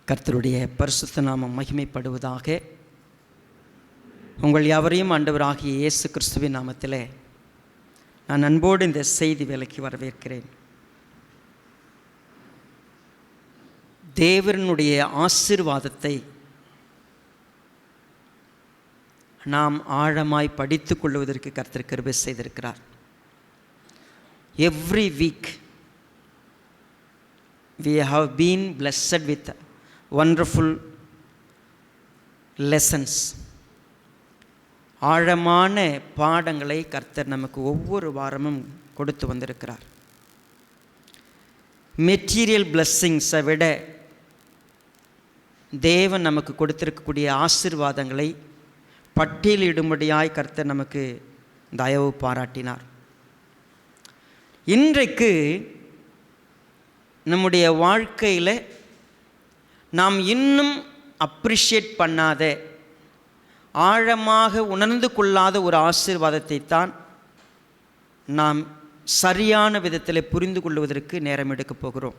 கர்த்தருடைய பரிசுத்த நாமம் மகிமைப்படுவதாக. உங்கள் யாவரையும் ஆண்டவராகிய இயேசு கிறிஸ்துவின் நாமத்திலே நான் அன்போடு இந்த செய்தி வேலைக்கு வரவேற்கிறேன். தேவனுடைய ஆசீர்வாதத்தை நாம் ஆழமாய் படித்து கொள்வதற்கு கர்த்தர் கிருபை செய்திருக்கிறார். Every week we have been blessed with wonderful lessons. ஆழமான பாடங்களை கர்த்தர் நமக்கு ஒவ்வொரு வாரமும் கொடுத்து வந்திருக்கிறார். மெட்டீரியல் பிளஸ்ஸிங்ஸை விட தேவன் நமக்கு கொடுத்திருக்கக்கூடிய ஆசீர்வாதங்களை பட்டியலிடும்படியாய் கர்த்தர் நமக்கு தயவு பாராட்டினார். இன்றைக்கு நம்முடைய வாழ்க்கையில் நாம் இன்னும் அப்ரிஷியேட் பண்ணாத, ஆழமாக உணர்ந்து கொள்ளாத ஒரு ஆசீர்வாதத்தை தான் நாம் சரியான விதத்தில் புரிந்து கொள்வதற்கு நேரம் எடுக்கப் போகிறோம்.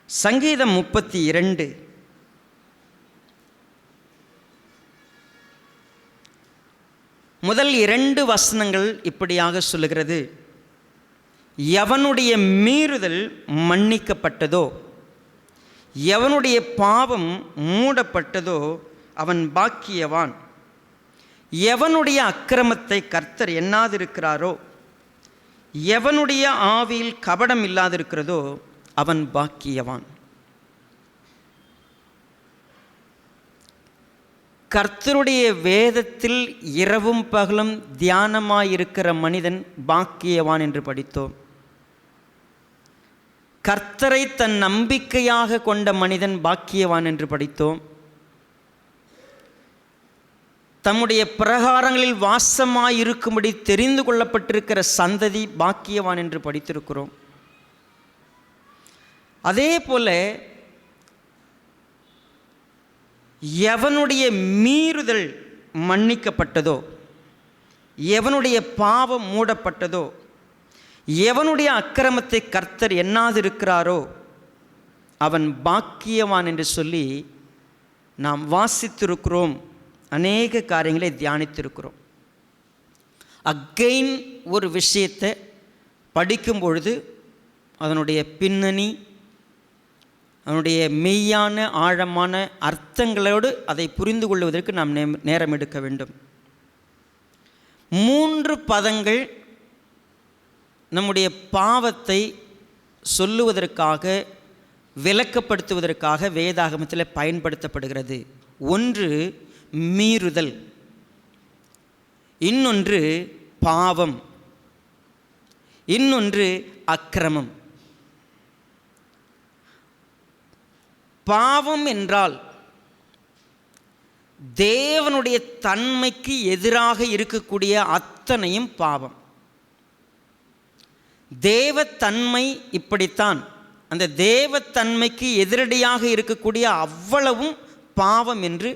சங்கீதம் 32 முதல் 2 வசனங்கள் இப்படியாக சொல்லுகிறது: எவனுடைய மீறுதல் மன்னிக்கப்பட்டதோ, எவனுடைய பாவம் மூடப்பட்டதோ அவன் பாக்கியவான். எவனுடைய அக்கிரமத்தை கர்த்தர் எண்ணாதிருக்கிறாரோ, எவனுடைய ஆவியில் கபடம் இல்லாதிருக்கிறதோ அவன் பாக்கியவான். கர்த்தருடைய வேதத்தில் இரவும் பகலும் தியானமாயிருக்கிற மனிதன் பாக்கியவான் என்று படித்தோம். கர்த்தரை தன் நம்பிக்கையாக கொண்ட மனிதன் பாக்கியவான் என்று படித்தோம். தம்முடைய பிரகாரங்களில் வாசமாயிருக்கும்படி தெரிந்து கொள்ளப்பட்டிருக்கிற சந்ததி பாக்கியவான் என்று படித்திருக்கிறோம். அதே போல எவனுடைய மீறுதல் மன்னிக்கப்பட்டதோ, எவனுடைய பாவம் மூடப்பட்டதோ, எவனுடைய அக்கிரமத்தை கர்த்தர் எண்ணாதிருக்கிறாரோ அவன் பாக்கியவான் என்று சொல்லி நாம் வாசித்திருக்கிறோம். அநேக காரியங்களை தியானித்திருக்கிறோம். அகைன் ஒரு விஷயத்தை படிக்கும் பொழுது அதனுடைய பின்னணி, அதனுடைய மெய்யான ஆழமான அர்த்தங்களோடு அதை புரிந்து கொள்வதற்கு நாம் நேரம் எடுக்க வேண்டும். 3 பதங்கள் நம்முடைய பாவத்தை சொல்லுவதற்காக, விளக்கப்படுத்துவதற்காக வேதாகமத்தில் பயன்படுத்தப்படுகிறது. ஒன்று மீறுதல், இன்னொன்று பாவம், இன்னொன்று அக்கிரமம். பாவம் என்றால் தேவனுடைய தன்மைக்கு எதிராக இருக்கக்கூடிய அத்தனையும் பாவம். தேவத்தன்மை இப்படித்தான், அந்த தேவத்தன்மைக்கு எதிரடியாக இருக்கக்கூடிய அவ்வளவும் பாவம் என்று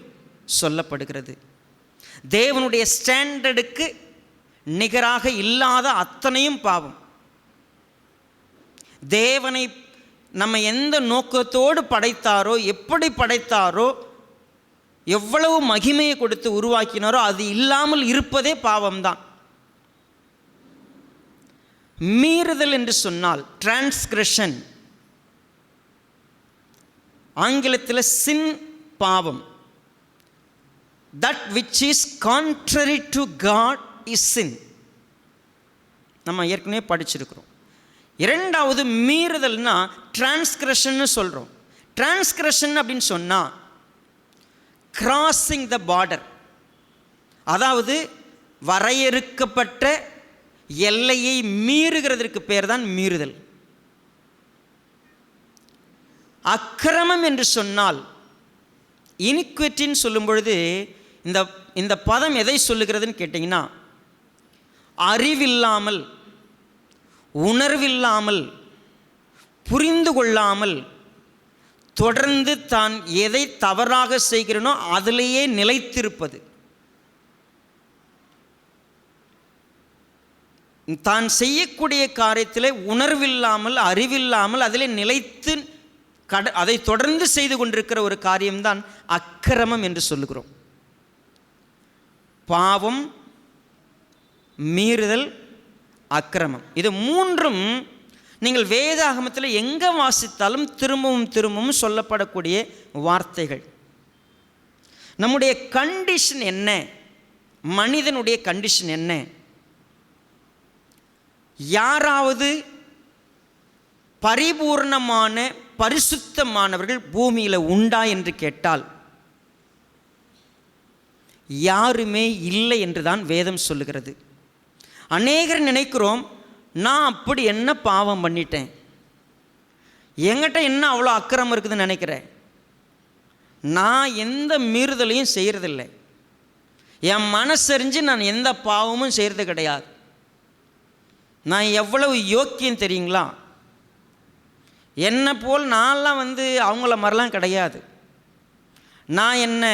சொல்லப்படுகிறது. தேவனுடைய ஸ்டாண்டர்டுக்கு நிகராக இல்லாத அத்தனையும் பாவம். தேவனை நம்ம எந்த நோக்கத்தோடு படைத்தாரோ, எப்படி படைத்தாரோ, எவ்வளவு மகிமையை கொடுத்து உருவாக்கினாரோ அது இல்லாமல் இருப்பதே பாவம்தான். மீறுதல் என்று சொன்னால் டிரான்ஸ்கிரஷன், ஆங்கிலத்தில் சின், பாவம். That which is contrary to God is sin. நம்ம ஏற்கனவே படிச்சிருக்கிறோம். இரண்டாவது மீறுதல்னா டிரான்ஸ்கிரஷன்னு சொல்கிறோம். டிரான்ஸ்கிரஷன் அப்படின்னு சொன்னால் கிராசிங் த பார்டர், அதாவது வரையறுக்கப்பட்ட எல்லையை மீறுகிறதற்கு பேர் தான் மீறுதல். அக்கிரமம் என்று சொன்னால் இனிக்விட்டின்னு சொல்லும் பொழுது இந்த பதம் எதை சொல்லுகிறதுன்னு கேட்டிங்கன்னா, அறிவில்லாமல், உணர்வில்லாமல், புரிந்து கொள்ளாமல் தொடர்ந்து தான் எதை தவறாக செய்கிறனோ அதிலேயே நிலைத்திருப்பது. தான் செய்யக்கூடிய காரியத்தில் உணர்வில்லாமல் அறிவில்லாமல் அதில் நிலைத்து அதை தொடர்ந்து செய்து கொண்டிருக்கிற ஒரு காரியம்தான் அக்கிரமம் என்று சொல்லுகிறோம். பாவம், மீறுதல், அக்கிரமம், இது மூன்றும் நீங்கள் வேதாகமத்தில் எங்கே வாசித்தாலும் திரும்பவும் திரும்பவும் சொல்லப்படக்கூடிய வார்த்தைகள். நம்முடைய கண்டிஷன் என்ன? மனிதனுடைய கண்டிஷன் என்ன? யாராவது பரிபூர்ணமான பரிசுத்தமானவர்கள் பூமியில் உண்டா என்று கேட்டால் யாருமே இல்லை என்றுதான் வேதம் சொல்லுகிறது. அநேகர் நினைக்கிறோம், நான் அப்படி என்ன பாவம் பண்ணிட்டேன், என்கிட்ட என்ன அவ்வளோ அக்கிரமம் இருக்குதுன்னு நினைக்கிறேன், நான் எந்த மீறுதலையும் செய்கிறதில்லை, என் மனசறிஞ்சு நான் எந்த பாவமும் செய்கிறது கிடையாது, நான் எவ்வளவு யோக்கியம் தெரியுங்களா, என்னை போல் நான்லாம் அவங்கள மாதிரிலாம் கிடையாது, நான் என்ன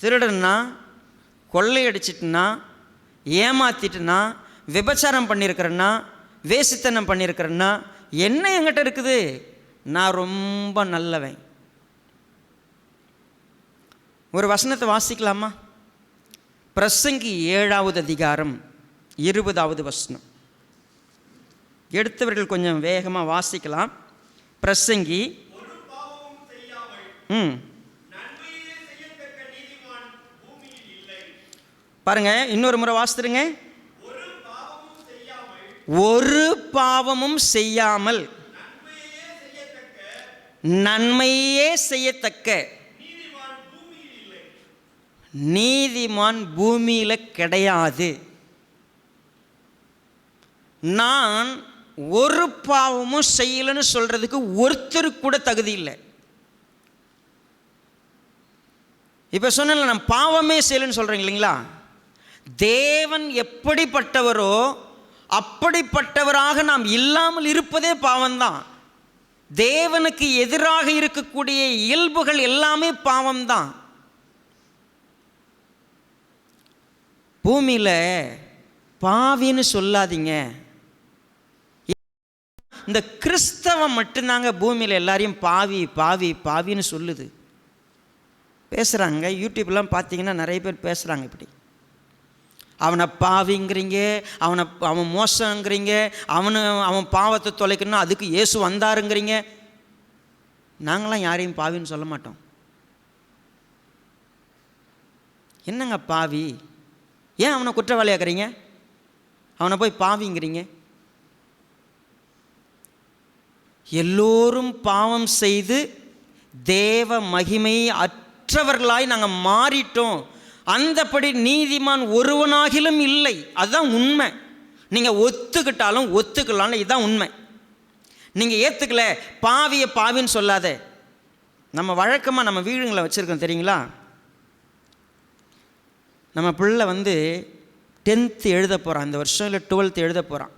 திருடன்னா, கொள்ளையடிச்சிட்டுனா, ஏமாற்றிட்டுனா, விபச்சாரம் பண்ணியிருக்கிறேன்னா, வேசித்தனம் பண்ணியிருக்கிறேன்னா, என்ன என்கிட்ட இருக்குது, நான் ரொம்ப நல்லவன். ஒரு வசனத்தை வாசிக்கலாமா? பிரசங்கி 7வது அதிகாரம் 20வது வசனம். எடுத்தவர்கள் கொஞ்சம் வேகமாக வாசிக்கலாம். பிரசங்கி பாருங்க, இன்னொரு முறை வாசித்துருங்க. ஒரு பாவமும் செய்யாமல் நன்மையே செய்யத்தக்க நீதிமான் பூமியில் கிடையாது. நான் ஒரு பாவமும் செய்யலன்னு சொல்றதுக்கு ஒருத்தருக்கு கூட தகுதி இல்லை. இப்ப சொன்ன நான் பாவமே செய்யலன்னு சொல்றேன் இல்லைங்களா? தேவன் எப்படிப்பட்டவரோ அப்படிப்பட்டவராக நாம் இல்லாமல் இருப்பதே பாவம்தான். தேவனுக்கு எதிராக இருக்கக்கூடிய இயல்புகள் எல்லாமே பாவம்தான். பூமியில் பாவின்னு சொல்லாதீங்க. இந்த கிறிஸ்தவம் மட்டும்தாங்க பூமியில் எல்லாரையும் பாவி பாவி பாவின்னு சொல்லுது, பேசுகிறாங்க. யூடியூப்லாம் பார்த்தீங்கன்னா நிறைய பேர் பேசுகிறாங்க இப்படி. அவனை பாவிங்கிறீங்க, அவன் மோசங்கிறீங்க, அவன் பாவத்தை தொலைக்கணும், அதுக்கு இயேசு வந்தாருங்கிறீங்க. நாங்களாம் யாரையும் பாவின்னு சொல்ல மாட்டோம். என்னங்க பாவி? ஏன் அவனை குற்றவாளியாக்குறீங்க? அவனை போய் பாவிங்கிறீங்க. எல்லோரும் பாவம் செய்து தேவ மகிமை அற்றவர்களாய் நாங்கள் மாறிட்டோம். அந்தபடி நீதிமான் ஒருவனாகிலும் இல்லை. அதுதான் உண்மை. நீங்கள் ஒத்துக்கிட்டாலும் ஒத்துக்கலாம், இதுதான் உண்மை. நீங்கள் ஏற்றுக்கல, பாவியை பாவின்னு சொல்லாத. நம்ம வழக்கமாக நம்ம வீடுங்களை வச்சுருக்கோம் தெரியுங்களா? நம்ம பிள்ளை 10th எழுத போகிறான் இந்த வருஷம், இல்லை 12th எழுத போகிறான்.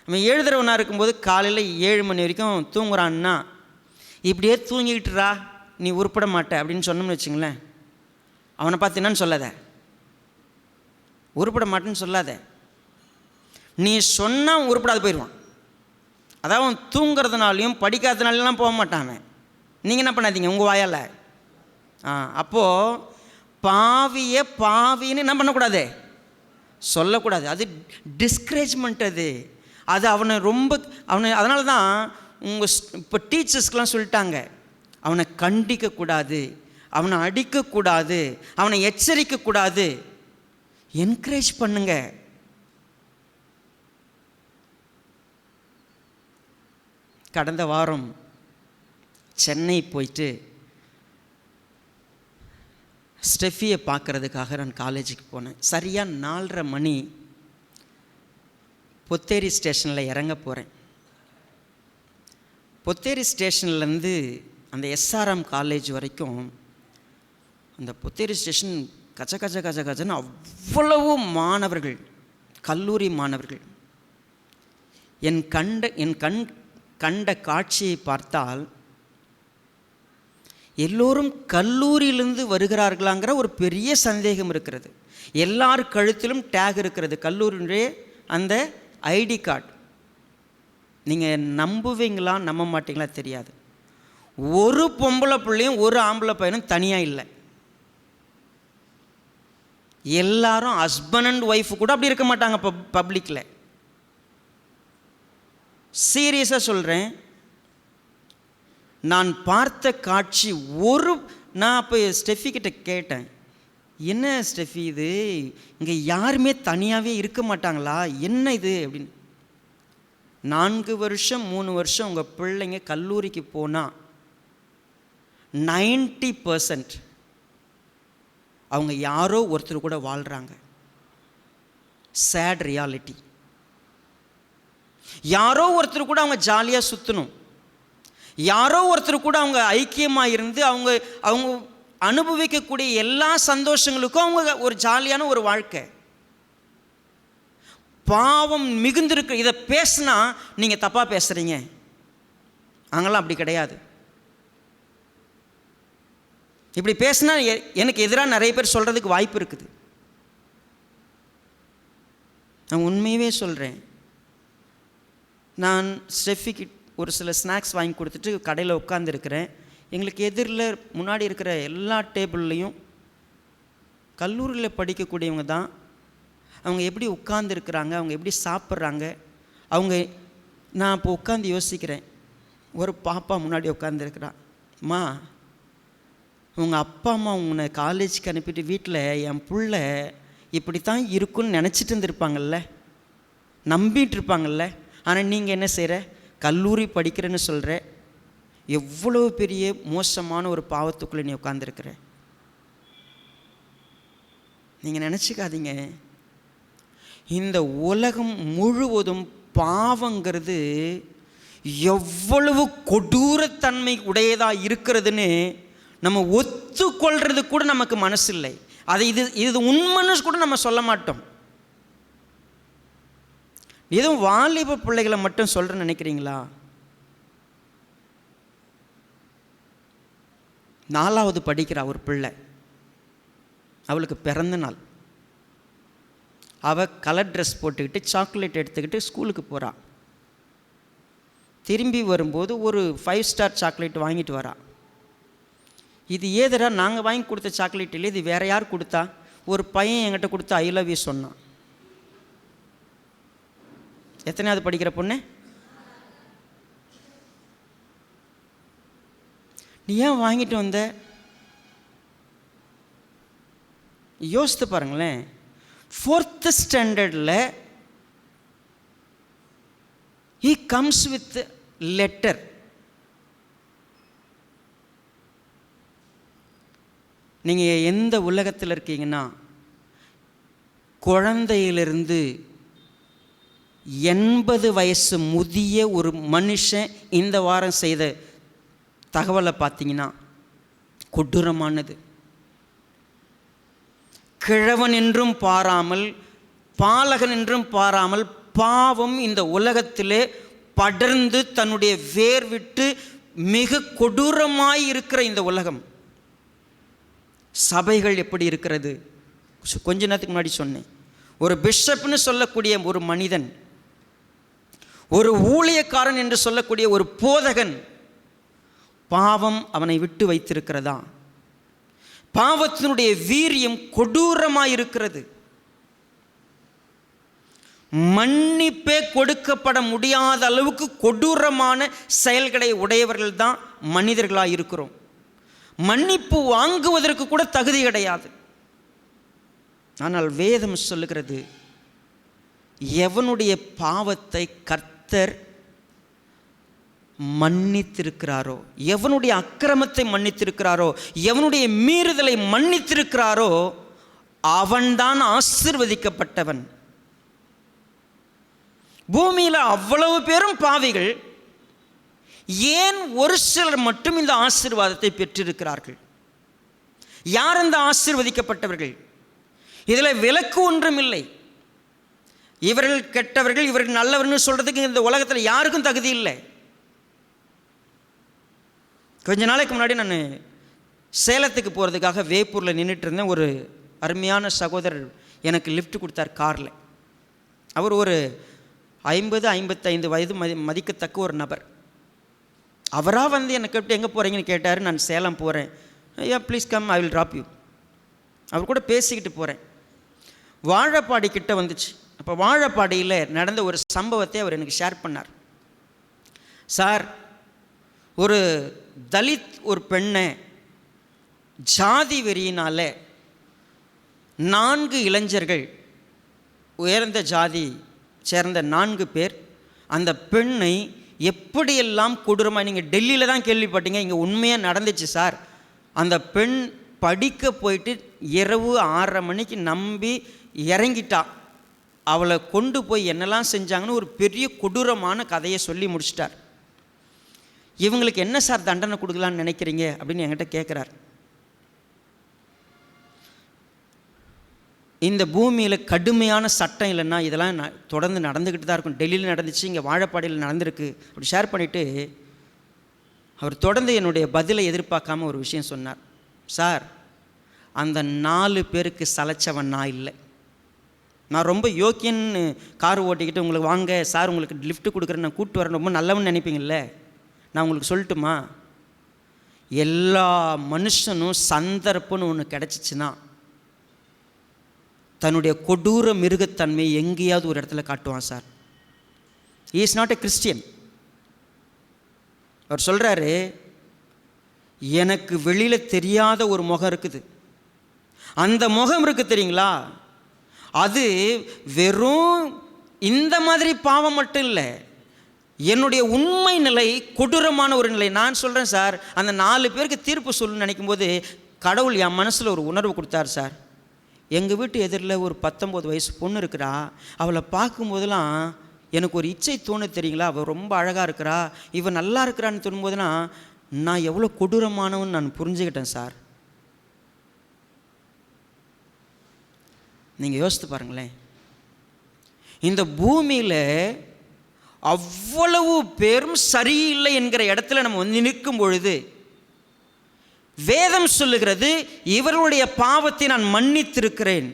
அவன் எழுதுறவனா இருக்கும்போது காலையில் 7 மணி வரைக்கும் தூங்குறான்னா, இப்படியே தூங்கிக்கிட்டுறா நீ உருப்பட மாட்ட அப்படின்னு சொன்னோம்னு வச்சுங்களேன், அவனை பார்த்து என்னன்னு சொல்லாத, உருப்பட மாட்டேன்னு சொல்லாத. நீ சொன்னால் உருப்படாது போயிடுவான். அதாவது அவன் தூங்குறதுனாலையும் படிக்காததுனாலாம் போக மாட்டான். நீங்கள் என்ன பண்ணாதீங்க உங்கள் வாயால். அப்போது பாவியை பாவின்னு என்ன பண்ணக்கூடாது, சொல்லக்கூடாது. அது டிஸ்கரேஜ்மெண்ட். அது அவனை அதனால தான் உங்கள் இப்போ டீச்சர்ஸ்க்கெலாம் சொல்லிட்டாங்க, அவனை கண்டிக்கக்கூடாது, அவனை அடிக்கக்கூடாது, அவனை எச்சரிக்கக்கூடாது, என்கரேஜ் பண்ணுங்க. கடந்த வாரம் சென்னை போயிட்டு ஸ்டெஃபியை பார்க்குறதுக்காக நான் காலேஜுக்கு போனேன். சரியாக 4:30 மணி பொத்தேரி ஸ்டேஷனில் இறங்க போகிறேன். பொத்தேரி ஸ்டேஷன்லேருந்து அந்த எஸ்ஆர்எம் காலேஜ் வரைக்கும் அந்த பொத்தேரி ஸ்டேஷன் கச்ச கச்ச கச்ச கச்சன்னு அவ்வளவு மாணவர்கள், கல்லூரி மாணவர்கள். என் கண்ட காட்சியை பார்த்தால் எல்லோரும் கல்லூரியிலிருந்து வருகிறார்களாங்கிற ஒரு பெரிய சந்தேகம் இருக்கிறது. எல்லார் கழுத்திலும் டேக் இருக்கிறது, கல்லூரியினுடைய அந்த ஐடி கார்டு. நீங்கள் நம்புவீங்களா நம்ப மாட்டீங்களா தெரியாது, ஒரு பொம்பளை பிள்ளையும் ஒரு ஆம்பளை பையனும் தனியாக இல்லை. எல்லாரும் ஹஸ்பண்ட் அண்ட் ஒய்ஃப் கூட அப்படி இருக்க மாட்டாங்க பப்ளிக்கில். சீரியஸாக சொல்கிறேன். நான் பார்த்த காட்சி நான் அப்போ ஸ்டெஃபி கிட்ட கேட்டேன், என்ன ஸ்டெஃபி இது, இங்கே யாருமே தனியாகவே இருக்க மாட்டாங்களா, என்ன இது அப்படின்னு. 4 வருஷம் 3 வருஷம் உங்கள் பிள்ளைங்க கல்லூரிக்கு போனால் 90% அவங்க யாரோ ஒருத்தர் கூட வாழ்கிறாங்க. Sad reality. யாரோ ஒருத்தர் கூட அவங்க ஜாலியாக சுற்றணும், யாரோ ஒருத்தர் கூட அவங்க ஐக்கியமாக இருந்து அவங்க அவங்க அனுபவிக்கக்கூடிய எல்லா சந்தோஷங்களுக்கும் அவங்க ஒரு ஜாலியான ஒரு வாழ்க்கை. பாவம் மிகுந்திருக்கு. இதை பேசினா நீங்கள் தப்பாக பேசுகிறீங்க, அங்கெல்லாம் அப்படி கிடையாது. இப்படி பேசினா எனக்கு எதிராக நிறைய பேர் சொல்கிறதுக்கு வாய்ப்பு இருக்குது. நான் உண்மையவே சொல்கிறேன். நான் ஸ்டெஃபிக்கு ஒரு சில ஸ்நாக்ஸ் வாங்கி கொடுத்துட்டு கடையில் உட்காந்துருக்கிறேன். எங்களுக்கு எதிரில் முன்னாடி இருக்கிற எல்லா டேபிள்லேயும் கல்லூரியில் படிக்கக்கூடியவங்க தான். அவங்க எப்படி உட்காந்துருக்குறாங்க, அவங்க எப்படி சாப்பிட்றாங்க, நான் இப்போ உட்காந்து யோசிக்கிறேன். ஒரு பாப்பா முன்னாடி உட்காந்துருக்குறான். அம்மா, உங்கள் அப்பா அம்மா உன்னை காலேஜுக்கு அனுப்பிட்டு வீட்டில் என் புள்ள இப்படி தான் இருக்குன்னு நினச்சிட்டு இருந்திருப்பாங்கல்ல, நம்பிட்டு இருப்பாங்கல்ல. ஆனால் நீங்கள் என்ன செய்கிற, கல்லூரி படிக்கிறேன்னு சொல்கிற, எவ்வளோ பெரிய மோசமான ஒரு பாவத்துக்குள்ளே நீ உட்காந்துருக்கிற. நீங்கள் நினச்சிக்காதீங்க, இந்த உலகம் முழுவதும் பாவங்கிறது எவ்வளவு கொடூரத்தன்மை உடையதாக இருக்கிறதுன்னு நம்ம ஒத்துக்கொள்கிறது கூட நமக்கு மனசு இல்லை. அது இது உண்மைன்னு கூட நம்ம சொல்ல மாட்டோம். எதுவும் வாலிப பிள்ளைகளை மட்டும் சொல்கிறேன்னு நினைக்கிறீங்களா? 4வது படிக்கிற ஒரு பிள்ளை, அவளுக்கு பிறந்த நாள். அவள் கலர் ட்ரெஸ் போட்டுக்கிட்டு சாக்லேட் எடுத்துக்கிட்டு ஸ்கூலுக்கு போகிறாள். திரும்பி வரும்போது ஒரு 5 ஸ்டார் சாக்லேட் வாங்கிட்டு வரா. இது ஏதரா நாங்கள் வாங்கி கொடுத்த சாக்லேட் இல்லை, இது வேறு யார் கொடுத்தா? ஒரு பையன் என்கிட்ட கொடுத்த ஐ லவ் யூ சொன்னான். எத்தனையாவது படிக்கிற பொண்ணு? நீ ஏன் வாங்கிட்டு வந்த? யோசித்து பாருங்களேன். 4th ஸ்டாண்டர்டில் he comes with letter. நீங்கள் எந்த உலகத்தில் இருக்கீங்கன்னா, குழந்தையிலிருந்து 80 வயசு முதிய ஒரு மனுஷன் இந்த வாரம் செய்த தகவலை பார்த்தீங்கன்னா கொடூரமானது. கிழவன் என்றும் பாராமல், பாலகன் என்றும் பாராமல் பாவம் இந்த உலகத்திலே படர்ந்து தன்னுடைய வேர் விட்டு மிக கொடூரமாய் இருக்கிற இந்த உலகம். சபைகள் எப்படி இருக்கிறது? கொஞ்ச நேரத்துக்கு முன்னாடி சொன்னேன். ஒரு பிஷப்னு சொல்லக்கூடிய ஒரு மனிதன், ஒரு ஊழியக்காரன் என்று சொல்லக்கூடிய ஒரு போதகன், பாவம் அவனை விட்டு வைத்திருக்கிறதா? பாவத்தினுடைய வீரியம் கொடூரமாயிருக்கிறது. மன்னிப்பே கொடுக்கப்பட முடியாத அளவுக்கு கொடூரமான செயல்களை உடையவர்கள் தான் மனிதர்களாக இருக்கிறோம். மன்னிப்பு வாங்குவதற்கு கூட தகுதி கிடையாது. ஆனால் வேதம் சொல்லுகிறது, எவனுடைய பாவத்தை கர்த்தர் மன்னித்திருக்கிறாரோ, எவனுடைய அக்கிரமத்தை மன்னித்திருக்கிறாரோ, எவனுடைய மீறுதலை மன்னித்திருக்கிறாரோ அவன்தான் ஆசீர்வதிக்கப்பட்டவன். பூமியில் அவ்வளவு பேரும் பாவிகள், ஏன் ஒரு சிலர் மட்டும் இந்த ஆசீர்வாதத்தை பெற்றிருக்கிறார்கள்? யார் அந்த ஆசீர்வதிக்கப்பட்டவர்கள்? இதில் விலக்கு ஒன்றும் இல்லை. இவர்கள் கெட்டவர்கள், இவர்கள் நல்லவர்கள் சொல்றதுக்கு இந்த உலகத்தில் யாருக்கும் தகுதி இல்லை. கொஞ்ச நாளைக்கு முன்னாடி நான் சேலத்துக்கு போகிறதுக்காக வேப்பூரில் நின்றுட்டு இருந்தேன். ஒரு அருமையான சகோதரர் எனக்கு லிஃப்ட் கொடுத்தார் காரில். அவர் ஒரு 50-55 வயது மதிக்கத்தக்க ஒரு நபர். அவராக வந்து என்னை கேட்டு எங்கே போகிறீங்கன்னு கேட்டார். நான் சேலம் போகிறேன். ஐயா please come, I will drop you. அவர் கூட பேசிக்கிட்டு போகிறேன். வாழப்பாடி கிட்ட வந்துச்சு. அப்போ வாழப்பாடியில் நடந்த ஒரு சம்பவத்தை அவர் எனக்கு ஷேர் பண்ணார். சார், ஒரு தலித் ஒரு பெண்ணை ஜாதி வெறியினால் 4 இளைஞர்கள், உயர்ந்த ஜாதி சேர்ந்த 4 பேர் அந்த பெண்ணை எப்படியெல்லாம் கொடூரமாக, நீங்கள் டெல்லியில் தான் கேள்விப்பட்டீங்க, இங்கே உண்மையாக நடந்துச்சு சார். அந்த பெண் படிக்க போயிட்டு இரவு 6:30 மணிக்கு நம்பி இறங்கிட்டா. அவளை கொண்டு போய் என்னெல்லாம் செஞ்சாங்கன்னு ஒரு பெரிய கொடூரமான கதையை சொல்லி முடிச்சிட்டார். இவங்களுக்கு என்ன சார் தண்டனை கொடுக்கலான்னு நினைக்கிறீங்க அப்படின்னு என்கிட்ட கேட்குறார். இந்த பூமியில் கடுமையான சட்டம் இல்லைன்னா இதெல்லாம் தொடர்ந்து நடந்துக்கிட்டு தான் இருக்கும். டெல்லியில் நடந்துச்சு, இங்கே வாழப்பாடியில் நடந்திருக்கு அப்படி ஷேர் பண்ணிவிட்டு அவர் தொடர்ந்து என்னுடைய பதிலை எதிர்பார்க்காம ஒரு விஷயம் சொன்னார். சார், அந்த 4 பேருக்கு சலைச்சவன் நான் இல்லை. நான் ரொம்ப யோக்கியன்னு கார் ஓட்டிக்கிட்டு உங்களுக்கு வாங்க சார் உங்களுக்கு லிஃப்ட் கொடுக்குறேன், நான் கூப்பிட்டு வரேன், ரொம்ப நல்லவன்னு நினைப்பீங்கள்ல. நான் உங்களுக்கு சொல்லட்டுமா, எல்லா மனுஷனும் சந்தர்ப்பம்னு ஒன்று கிடச்சிச்சின்னா தன்னுடைய கொடூர மிருகத்தன்மை எங்கேயாவது ஒரு இடத்துல காட்டுவான் sir. He is not a Christian. அவர் சொல்கிறாரு, எனக்கு வெளியில் தெரியாத ஒரு முகம் இருக்குது. அந்த முகம் இருக்குது தெரியுங்களா, அது வெறும் இந்த மாதிரி பாவம் மட்டும் இல்லை, என்னுடைய உண்மை நிலை கொடூரமான ஒரு நிலை. நான் சொல்கிறேன் சார், அந்த 4 பேருக்கு தீர்ப்பு சொல்லணும்னு நினைக்கும்போது கடவுள் என் மனசில் ஒரு உணர்வு கொடுத்தார் சார். எங்கள் வீட்டு எதிரில் ஒரு 19 வயசு பொண்ணு இருக்கிறா. அவளை பார்க்கும்போதெல்லாம் எனக்கு ஒரு இச்சை தோணு தெரியுங்களா. அவள் ரொம்ப அழகாக இருக்கிறா, இவன் நல்லா இருக்கிறான்னு தோணும்போதெல்லாம் நான் எவ்வளோ கொடூரமானவன்னு நான் புரிஞ்சுக்கிட்டேன் சார். நீங்கள் யோசித்து பாருங்களேன், இந்த பூமியில் அவ்வளவு பேரும் சரியில்லை என்கிற இடத்துல நம்ம வந்து நிற்கும் பொழுது வேதம் சொல்லுகிறது, இவர்களுடைய பாவத்தை நான் மன்னித்திருக்கிறேன்,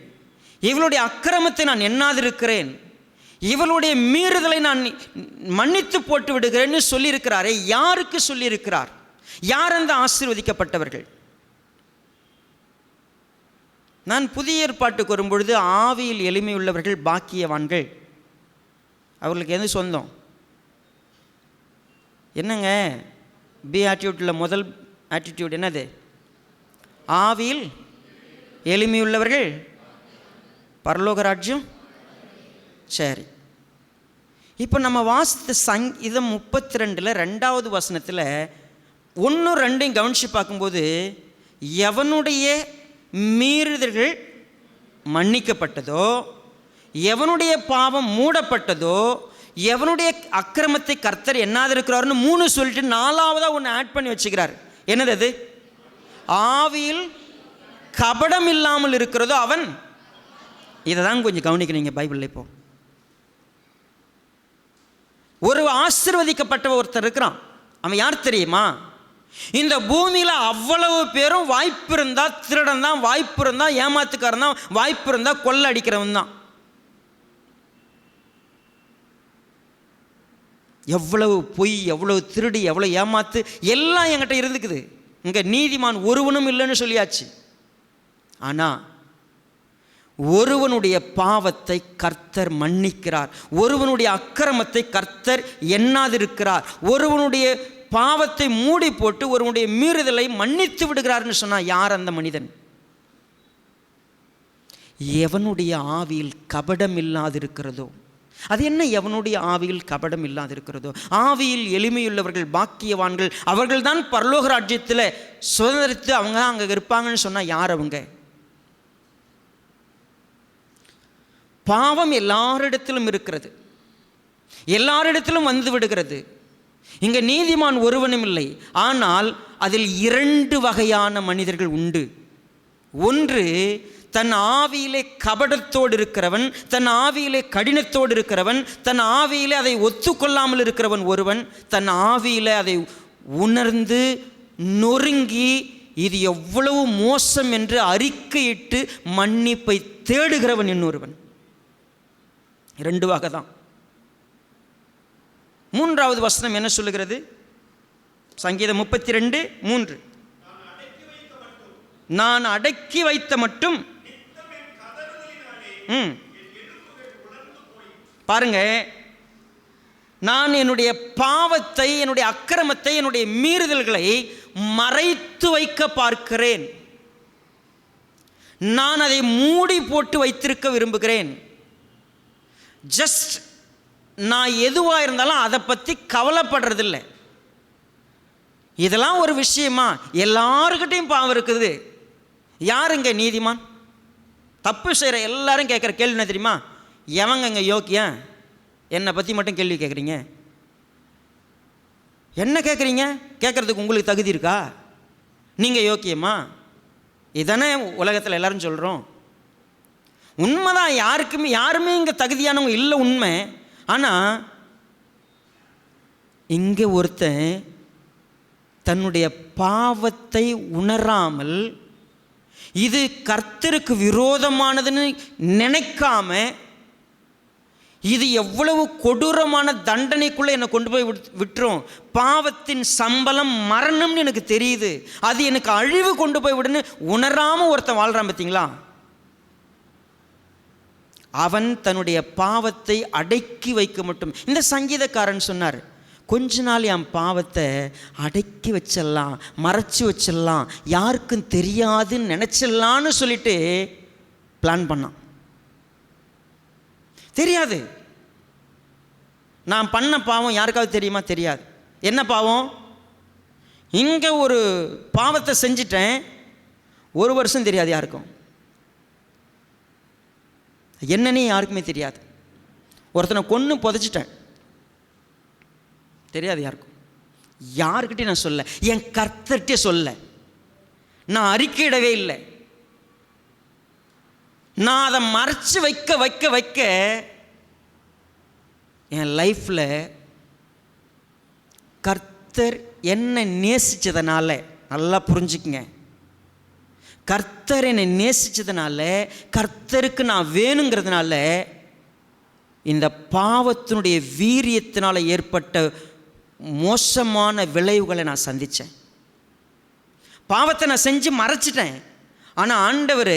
இவளுடைய அக்கிரமத்தை நான் எண்ணாதிருக்கிறேன், இவளுடைய மீறுதலை நான் மன்னித்து போட்டு விடுகிறேன்னு சொல்லியிருக்கிறாரே. யாருக்கு சொல்லியிருக்கிறார்? யார் அந்த ஆசீர்வதிக்கப்பட்டவர்கள்? நான் புதிய ஏற்பாட்டுக்கு வரும்பொழுது ஆவியில் எளிமை உள்ளவர்கள் பாக்கியவான்கள். அவர்களுக்கு எது சொந்தம்? என்னங்க பி ஆட்டிடியூட்டில் முதல் ஆட்டிடியூட் என்னது? ஆவியில் எளிமையுள்ளவர்கள் பரலோக ராஜ்யம். சரி, இப்போ நம்ம வாசித்த சங்கீதம் 32 2வது வசனத்தில் 1, 2 கவனித்து பார்க்கும்போது, எவனுடைய மீறுதல்கள் மன்னிக்கப்பட்டதோ, எவனுடைய பாவம் மூடப்பட்டதோ, எவனுடைய அக்கிரமத்தை கர்த்தர் எண்ணாதிருக்கிறார்னு 3 சொல்லிட்டு 4வதாக ஒன்று ஆட் பண்ணி வச்சுக்கிறார். என்னது அது? ஆவியில் கபடம் இல்லாமல் இருக்கிறதோ அவன். இதை தான் கொஞ்சம் கவனிக்கிறீங்க பைபிளில். இப்போ ஒரு ஆசீர்வதிக்கப்பட்ட ஒருத்தர் இருக்கிறான். அவன் யார் தெரியுமா? இந்த பூமியில் அவ்வளவு பேரும் வாய்ப்பு இருந்தால் திருடன் தான், வாய்ப்பு இருந்தால் ஏமாத்துக்காரன் தான், வாய்ப்பு இருந்தால் கொள்ளை அடிக்கிறவன் தான். எவ்வளவு பொய், எவ்வளவு திருடி, எவ்வளோ ஏமாத்து எல்லாம் என்கிட்ட இருந்துக்குது. இங்கே நீதிமான் ஒருவனும் இல்லைன்னு சொல்லியாச்சு. ஆனால் ஒருவனுடைய பாவத்தை கர்த்தர் மன்னிக்கிறார், ஒருவனுடைய அக்கிரமத்தை கர்த்தர் எண்ணாதிருக்கிறார், ஒருவனுடைய பாவத்தை மூடி போட்டு ஒருவனுடைய மீறுதலை மன்னித்து விடுகிறார்னு சொன்னால் யார் அந்த மனிதன்? எவனுடைய ஆவியில் கபடம் இல்லாதிருக்கிறதோ. அது என்ன எவனுடைய ஆவியில் கபடம் இல்லாதிருக்கிறதோ? ஆவியில் எளிமையுள்ளவர்கள் பாக்கியவான்கள், அவர்கள் தான் பரலோக ராஜ்யத்தில் சுதந்திரித்து அவங்க அங்கே இருப்பாங்கன்னு சொன்னால் யார் அவங்க? பாவம் எல்லாரிடத்திலும் இருக்கிறது, எல்லாரிடத்திலும் வந்து விடுகிறது. இங்கே நீதிமான் ஒருவனும் இல்லை. ஆனால் அதில் 2 வகையான மனிதர்கள் உண்டு. ஒன்று, தன் ஆவியிலே கபடத்தோடு இருக்கிறவன், தன் ஆவியிலே கடினத்தோடு இருக்கிறவன், தன் ஆவியிலே அதை ஒத்துக்கொள்ளாமல் இருக்கிறவன் ஒருவன். தன் ஆவியிலே அதை உணர்ந்து நொறுங்கி இது எவ்வளவு மோசம் என்று அறிக்கையிட்டு மன்னிப்பை தேடுகிறவன் இன்னொருவன். 2 வகை தான். மூன்றாவது வசனம் என்ன சொல்லுகிறது? சங்கீதம் 32:3. நான் அடக்கி வைத்த மட்டும். பாருங்க, நான் என்னுடைய பாவத்தை, என்னுடைய அக்கிரமத்தை, என்னுடைய மீறுதல்களை மறைத்து வைக்க பார்க்கிறேன். நான் அதை மூடி போட்டு வைத்திருக்க விரும்புகிறேன். ஜஸ்ட் நான் எதுவாக இருந்தாலும் அதை பற்றி கவலைப்படுறதில்லை. இதெல்லாம் ஒரு விஷயமா? எல்லாருக்கிட்டையும் பாவம் இருக்குது. யாருங்க நீதிமான்? தப்பு செய்கிற எல்லாரும் கேட்குற கேள்வி என்ன தெரியுமா? எவங்க யோக்கியம்? என்னை பற்றி மட்டும் கேள்வி கேட்குறீங்க. என்ன கேட்குறீங்க? கேட்குறதுக்கு உங்களுக்கு தகுதி இருக்கா? நீங்கள் யோக்கியமா? இதானே உலகத்தில் எல்லாரும் சொல்கிறோம். உண்மைதான், யாருமே இங்கே தகுதியானவங்க இல்லை, உண்மை. ஆனால் இங்கே ஒருத்தன் தன்னுடைய பாவத்தை உணராமல், இது கர்த்தருக்கு விரோதமானதுன்னு நினைக்காம, இது எவ்வளவு கொடூரமான தண்டனைக்குள்ளே என்னை கொண்டு போய் விட்டுரும், பாவத்தின் சம்பளம் மரணம்னு எனக்கு தெரியுது, அது எனக்கு அழிவு கொண்டு போய் விடுன்னு உணராமல் ஒருத்தன் வாழ்கிறான். பார்த்தீங்களா? அவன் தன்னுடைய பாவத்தை அடக்கி வைக்க மட்டும். இந்த சங்கீதக்காரன் சொன்னார், கொஞ்ச நாள் என் பாவத்தை அடக்கி வச்சிடலாம், மறைச்சி வச்சிடலாம், யாருக்கும் தெரியாதுன்னு நினச்சிடலான்னு சொல்லிட்டு பிளான் பண்ணான். தெரியாது. நான் பண்ண பாவம் யாருக்காவது தெரியுமா? தெரியாது. என்ன பாவம்? இங்கே ஒரு பாவத்தை செஞ்சிட்டேன், 1 வருஷம் தெரியாது யாருக்கும். என்னன்னே யாருக்குமே தெரியாது. ஒருத்தனை கொன்று புதைச்சிட்டேன், தெரியாது யாருக்கும். யாருக்கிட்டே நான் சொல்ல, என் கர்த்தர்கிட்டே சொல்ல, நான் அறிக்கையிடவே இல்லை. நான் அதை மறைச்சு வைக்க வைக்க வைக்க என் லைஃப்பில் கர்த்தர் என்னை நேசித்ததுனால, நல்லா புரிஞ்சுக்குங்க, கர்த்தர் என்னை நேசித்ததுனால, கர்த்தருக்கு நான் வேணுங்கிறதுனால, இந்த பாவத்தினுடைய வீரியத்தினால் ஏற்பட்ட மோசமான விளைவுகளை நான் சந்தித்தேன். பாவத்தை நான் செஞ்சு மறைச்சிட்டேன். ஆனால் ஆண்டவர்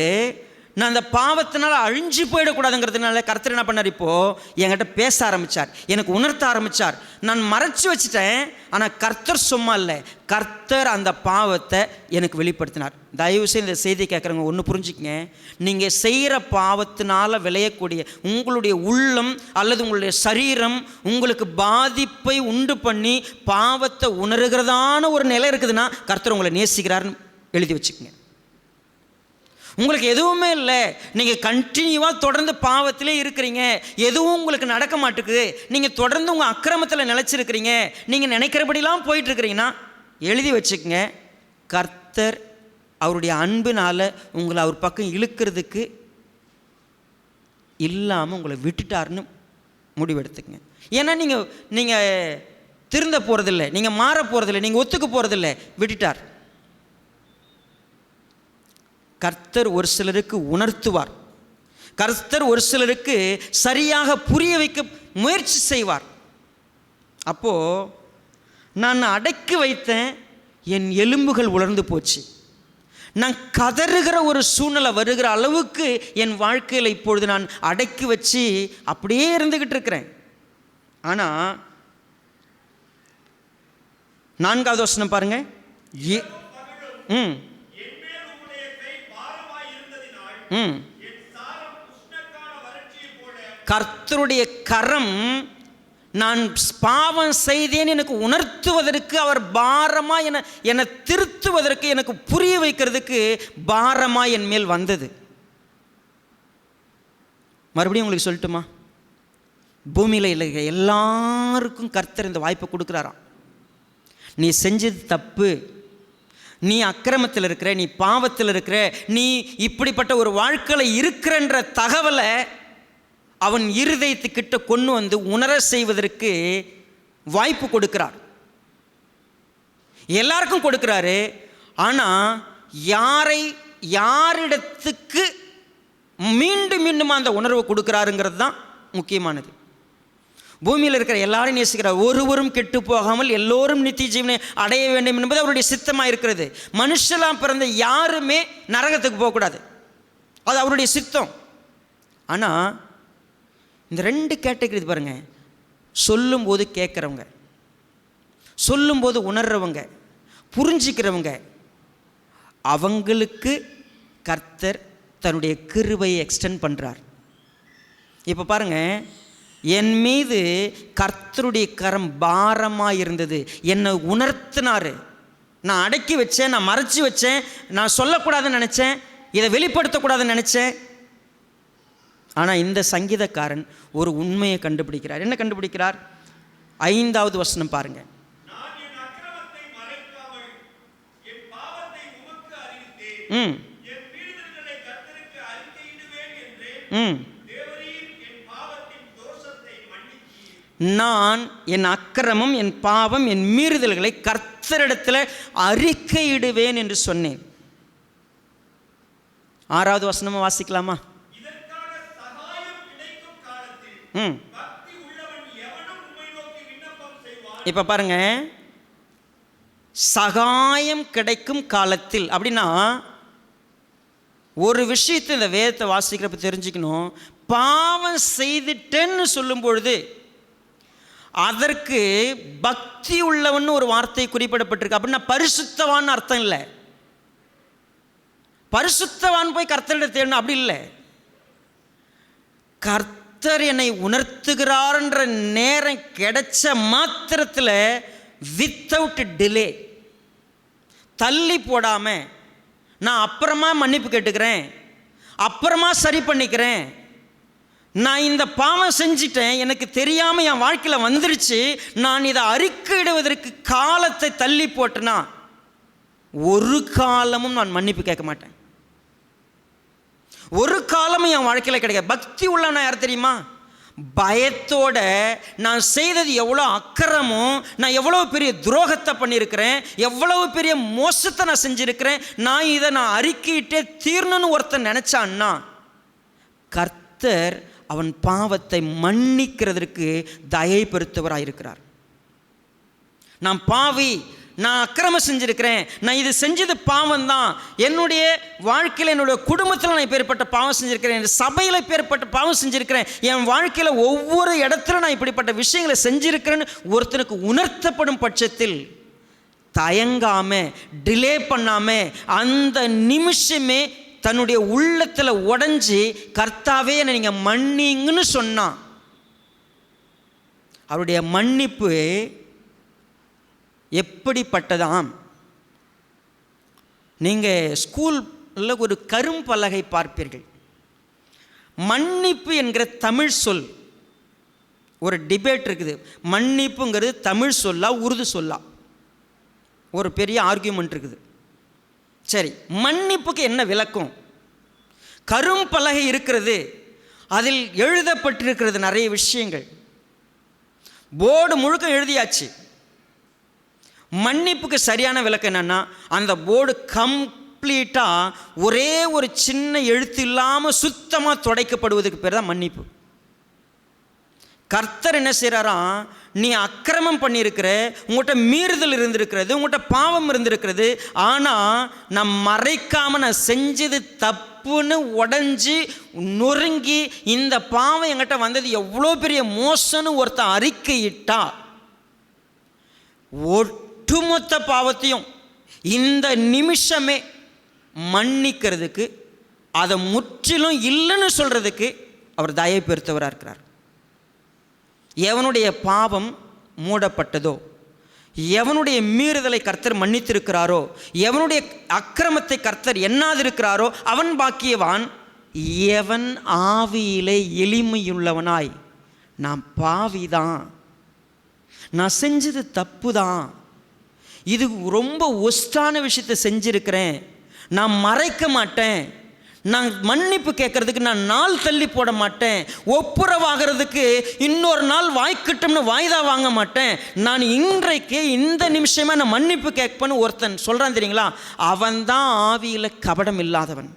நான் அந்த பாவத்தினால் அழிஞ்சு போயிடக்கூடாதுங்கிறதுனால கர்த்தர் என்ன பண்ணார்? இப்போது என்கிட்ட பேச ஆரம்பித்தார், எனக்கு உணர்த்த ஆரம்பித்தார். நான் மறைச்சி வச்சுட்டேன், ஆனால் கர்த்தர் சும்மா இல்லை, கர்த்தர் அந்த பாவத்தை எனக்கு வெளிப்படுத்தினார். தயவுசெய்து இந்த செய்தி கேட்குறவங்க ஒன்று புரிஞ்சுக்கங்க. நீங்கள் செய்கிற பாவத்தினால் விளையக்கூடிய உங்களுடைய உள்ளம் அல்லது உங்களுடைய சரீரம் உங்களுக்கு பாதிப்பை உண்டு பண்ணி பாவத்தை உணர்கிறதான ஒரு நிலை இருக்குதுன்னா கர்த்தர் உங்களை நேசிக்கிறாருன்னு எழுதி வச்சுக்கோங்க. உங்களுக்கு எதுவுமே இல்லை, நீங்கள் கண்டினியூவாக தொடர்ந்து பாவத்திலே இருக்கிறீங்க, எதுவும் உங்களுக்கு நடக்க மாட்டேங்குது, நீங்கள் தொடர்ந்து உங்கள் அக்கிரமத்தில் நிலைச்சிருக்கிறீங்க, நீங்கள் நினைக்கிறபடிலாம் போயிட்டுருக்கிறீங்கன்னா எழுதி வச்சுக்கங்க, கர்த்தர் அவருடைய அன்பினால் உங்களை அவர் பக்கம் இழுக்கிறதுக்கு இல்லாமல் உங்களை விட்டுட்டாருன்னு முடிவெடுத்துக்கங்க. ஏன்னா நீங்கள் திருந்த போகிறதில்லை, நீங்கள் மாற போகிறதில்லை, நீங்கள் ஒத்துக்க போகிறதில்லை, விட்டுட்டார். கர்த்தர் ஒரு சிலருக்கு உணர்த்துவார், கர்த்தர் ஒரு சிலருக்கு சரியாக புரிய வைக்க முயற்சி செய்வார். அப்போது நான் அடக்கி வைத்தேன், என் எலும்புகள் உலர்ந்து போச்சு, நான் கதறுகிற ஒரு சூழ்நிலை வருகிற அளவுக்கு என் வாழ்க்கையில் இப்பொழுது நான் அடக்கி வச்சு அப்படியே இருந்துக்கிட்டு இருக்கிறேன். ஆனால் 4வது வசனம் பாருங்க. கர்த்தருடைய கரம் நான் பாவம் செய்தேன் எனக்கு உணர்த்துவதற்கு, அவர் பாரமாக என்னை திருத்துவதற்கு, எனக்கு புரிய வைக்கிறதுக்கு பாரமாக என் மேல் வந்தது. மறுபடியும் உங்களுக்கு சொல்லட்டுமா? பூமியில் இல்லை எல்லாருக்கும் கர்த்தர் இந்த வாய்ப்பை கொடுக்குறாராம். நீ செஞ்சது தப்பு, நீ அக்கிரமத்தில் இருக்கிற, நீ பாவத்தில் இருக்கிற, நீ இப்படிப்பட்ட ஒரு வாழ்க்கையில் இருக்கிறன்ற தகவலை அவன் இருதயத்துக்கிட்ட கொண்டு வந்து உணர செய்வதற்கு வாய்ப்பு கொடுக்கிறார். எல்லாருக்கும் கொடுக்கிறாரு. ஆனால் யாரிடத்துக்கு மீண்டும் மீண்டும் அந்த உணர்வை கொடுக்கிறாருங்கிறது தான் முக்கியமானது. பூமியில் இருக்கிற எல்லாரும் நேசிக்கிறார். ஒருவரும் கெட்டு போகாமல் எல்லோரும் நித்திய ஜீவனை அடைய வேண்டும் என்பது அவருடைய சித்தமாக இருக்கிறது. மனுஷலாம் பிறந்த யாருமே நரகத்துக்கு போகக்கூடாது, அது அவருடைய சித்தம். ஆனால் இந்த 2 கேட்டகரி பாருங்கள், சொல்லும்போது கேட்குறவங்க, சொல்லும்போது உணர்றவங்க, புரிஞ்சிக்கிறவங்க, அவங்களுக்கு கர்த்தர் தன்னுடைய கிருபையை எக்ஸ்டெண்ட் பண்ணுறார். இப்போ பாருங்கள், என் மீது கர்த்தருடைய கரம் பாரமாக இருந்தது, என்னை உணர்த்தினார். நான் அடக்கி வச்சேன், நான் மறைச்சி வச்சேன், நான் சொல்லக்கூடாதுன்னு நினச்சேன், இதை வெளிப்படுத்தக்கூடாதுன்னு நினச்சேன். ஆனால் இந்த சங்கீதக்காரன் ஒரு உண்மையை கண்டுபிடிக்கிறார். என்ன கண்டுபிடிக்கிறார்? 5வது வசனம் பாருங்கள். நான் என் அக்கிரமம், என் பாவம், என் மீறுதல்களை கர்த்தரிடத்தில் அறிக்கையிடுவேன் என்று சொன்னேன். 6வது வசனமா வாசிக்கலாமா? இப்ப பாருங்க, சகாயம் கிடைக்கும் காலத்தில் அப்படின்னா ஒரு விஷயத்தை இந்த வேதத்தை வாசிக்கிறப்ப தெரிஞ்சுக்கணும். பாவம் செய்துட்டேன்னு சொல்லும் பொழுது அதற்கு பக்தி உள்ளவன் ஒரு வார்த்தை குறிப்பிடப்பட்டிருக்கு. அப்படின்னா பரிசுத்தவான் அர்த்தம் இல்லை. பரிசுத்தவான் போய் கர்த்தரிடம் தேடணும் அப்படி இல்லை. கர்த்தர் என்னை உணர்த்துகிறார்ன்ற நேரம் கிடைச்ச மாத்திரத்தில் வித்தவுட் டிலே, தள்ளி போடாமல், நான் அப்புறமா மன்னிப்பு கேட்டுக்கிறேன், அப்புறமா சரி பண்ணிக்கிறேன், நான் இந்த பாவம் செஞ்சிட்டேன், எனக்கு தெரியாமல் என் வாழ்க்கையில் வந்துருச்சு, நான் இதை அறிக்கையிடுவதற்கு காலத்தை தள்ளி போட்டேன்னா ஒரு காலமும் நான் மன்னிப்பு கேட்க மாட்டேன். ஒரு காலமும் என் வாழ்க்கையில் கிடைக்காது. பக்தி உள்ளவனா யார் தெரியுமா? பயத்தோட நான் செய்தது எவ்வளோ அக்கிரமும், நான் எவ்வளோ பெரிய துரோகத்தை பண்ணியிருக்கிறேன், எவ்வளவு பெரிய மோசத்தை நான் செஞ்சுருக்கிறேன், இதை நான் அறிக்கையிட்டே தீர்ணுன்னு ஒருத்தன் நினச்சான்னா கர்த்தர் அவன் பாவத்தை மன்னிக்கிறதற்கு தயை பெருத்தவராக இருக்கிறார். நான் பாவி, நான் அக்கிரமம் செஞ்சுருக்கிறேன், நான் இது செஞ்சது பாவம் தான், என்னுடைய வாழ்க்கையில் என்னுடைய குடும்பத்தில் நான் இப்பேற்பட்ட பாவம் செஞ்சுருக்கிறேன், என் சபையில் இப்பேற்பட்ட பாவம் செஞ்சுருக்கிறேன், என் வாழ்க்கையில் ஒவ்வொரு இடத்துல நான் இப்படிப்பட்ட விஷயங்களை செஞ்சுருக்கிறேன்னு ஒருத்தனுக்கு உணர்த்தப்படும் பட்சத்தில் தயங்காமல், டிலே பண்ணாமல், அந்த நிமிஷமே தன்னுடைய உள்ளத்தில் உடைஞ்சி கர்த்தாவே என்னை நீங்கள் மன்னிங்கன்னு சொன்னான். அவருடைய மன்னிப்பு எப்படிப்பட்டதாம்? நீங்கள் ஸ்கூலில் ஒரு கரும்பலகை பார்ப்பீர்கள். மன்னிப்பு என்கிற தமிழ் சொல், ஒரு டிபேட் இருக்குது. மன்னிப்புங்கிறது தமிழ் சொல்லா உருது சொல்லா? ஒரு பெரிய ஆர்கியூமெண்ட் இருக்குது. சரி, மன்னிப்புக்கு என்ன விளக்கம்? கரும்பலகை இருக்கிறது, அதில் எழுதப்பட்டிருக்கிறது நிறைய விஷயங்கள், போர்டு முழுக்க எழுதியாச்சு. மன்னிப்புக்கு சரியான விளக்கம் என்னன்னா, அந்த போர்டு கம்ப்ளீட்டாக ஒரே ஒரு சின்ன எழுத்து இல்லாமல் சுத்தமாக துடைக்கப்படுவதற்கு பேர் தான் மன்னிப்பு. கர்த்தர் என்ன செய்கிறாராம்? நீ அக்கிரமம் பண்ணியிருக்கிற, உங்கள்கிட்ட மீறுதல் இருந்திருக்கிறது, உங்கள்கிட்ட பாவம் இருந்திருக்கிறது, ஆனால் நான் மறைக்காமல் நான் செஞ்சது தப்புன்னு உடஞ்சி நொறுங்கி இந்த பாவம் என்கிட்ட வந்தது எவ்வளோ பெரிய மோசம்னு ஒருத்தன் அறிக்கையிட்டா ஒட்டுமொத்த பாவத்தையும் இந்த நிமிஷமே மன்னிக்கிறதுக்கு, அதை முற்றிலும் இல்லைன்னு சொல்கிறதுக்கு அவர் தயை பெருத்தவராக இருக்கிறார். எவனுடைய பாவம் மூடப்பட்டதோ, எவனுடைய மீறுதலை கர்த்தர் மன்னித்திருக்கிறாரோ, எவனுடைய அக்கிரமத்தை கர்த்தர் எண்ணாதிருக்கிறாரோ அவன் பாக்கியவான். எவன் ஆவியிலே எளிமையுள்ளவனாய், நான் பாவிதான், நான் செஞ்சது தப்பு தான், இது ரொம்ப ஒஸ்டான விஷயத்தை செஞ்சிருக்கிறேன், நான் மறைக்க மாட்டேன், நான் மன்னிப்பு கேட்கறதுக்கு நான் நாள் தள்ளி போட மாட்டேன், ஒப்புரவாகிறதுக்கு இன்னொரு நாள் வாய்க்கிட்டோம்னு வாய்தா வாங்க மாட்டேன், நான் இன்றைக்கு இந்த நிமிஷமே நான் மன்னிப்பு கேட்பேன்னு ஒருத்தன் சொல்கிறான் தெரியுங்களா? அவன்தான் ஆவியில் கபடம் இல்லாதவன்,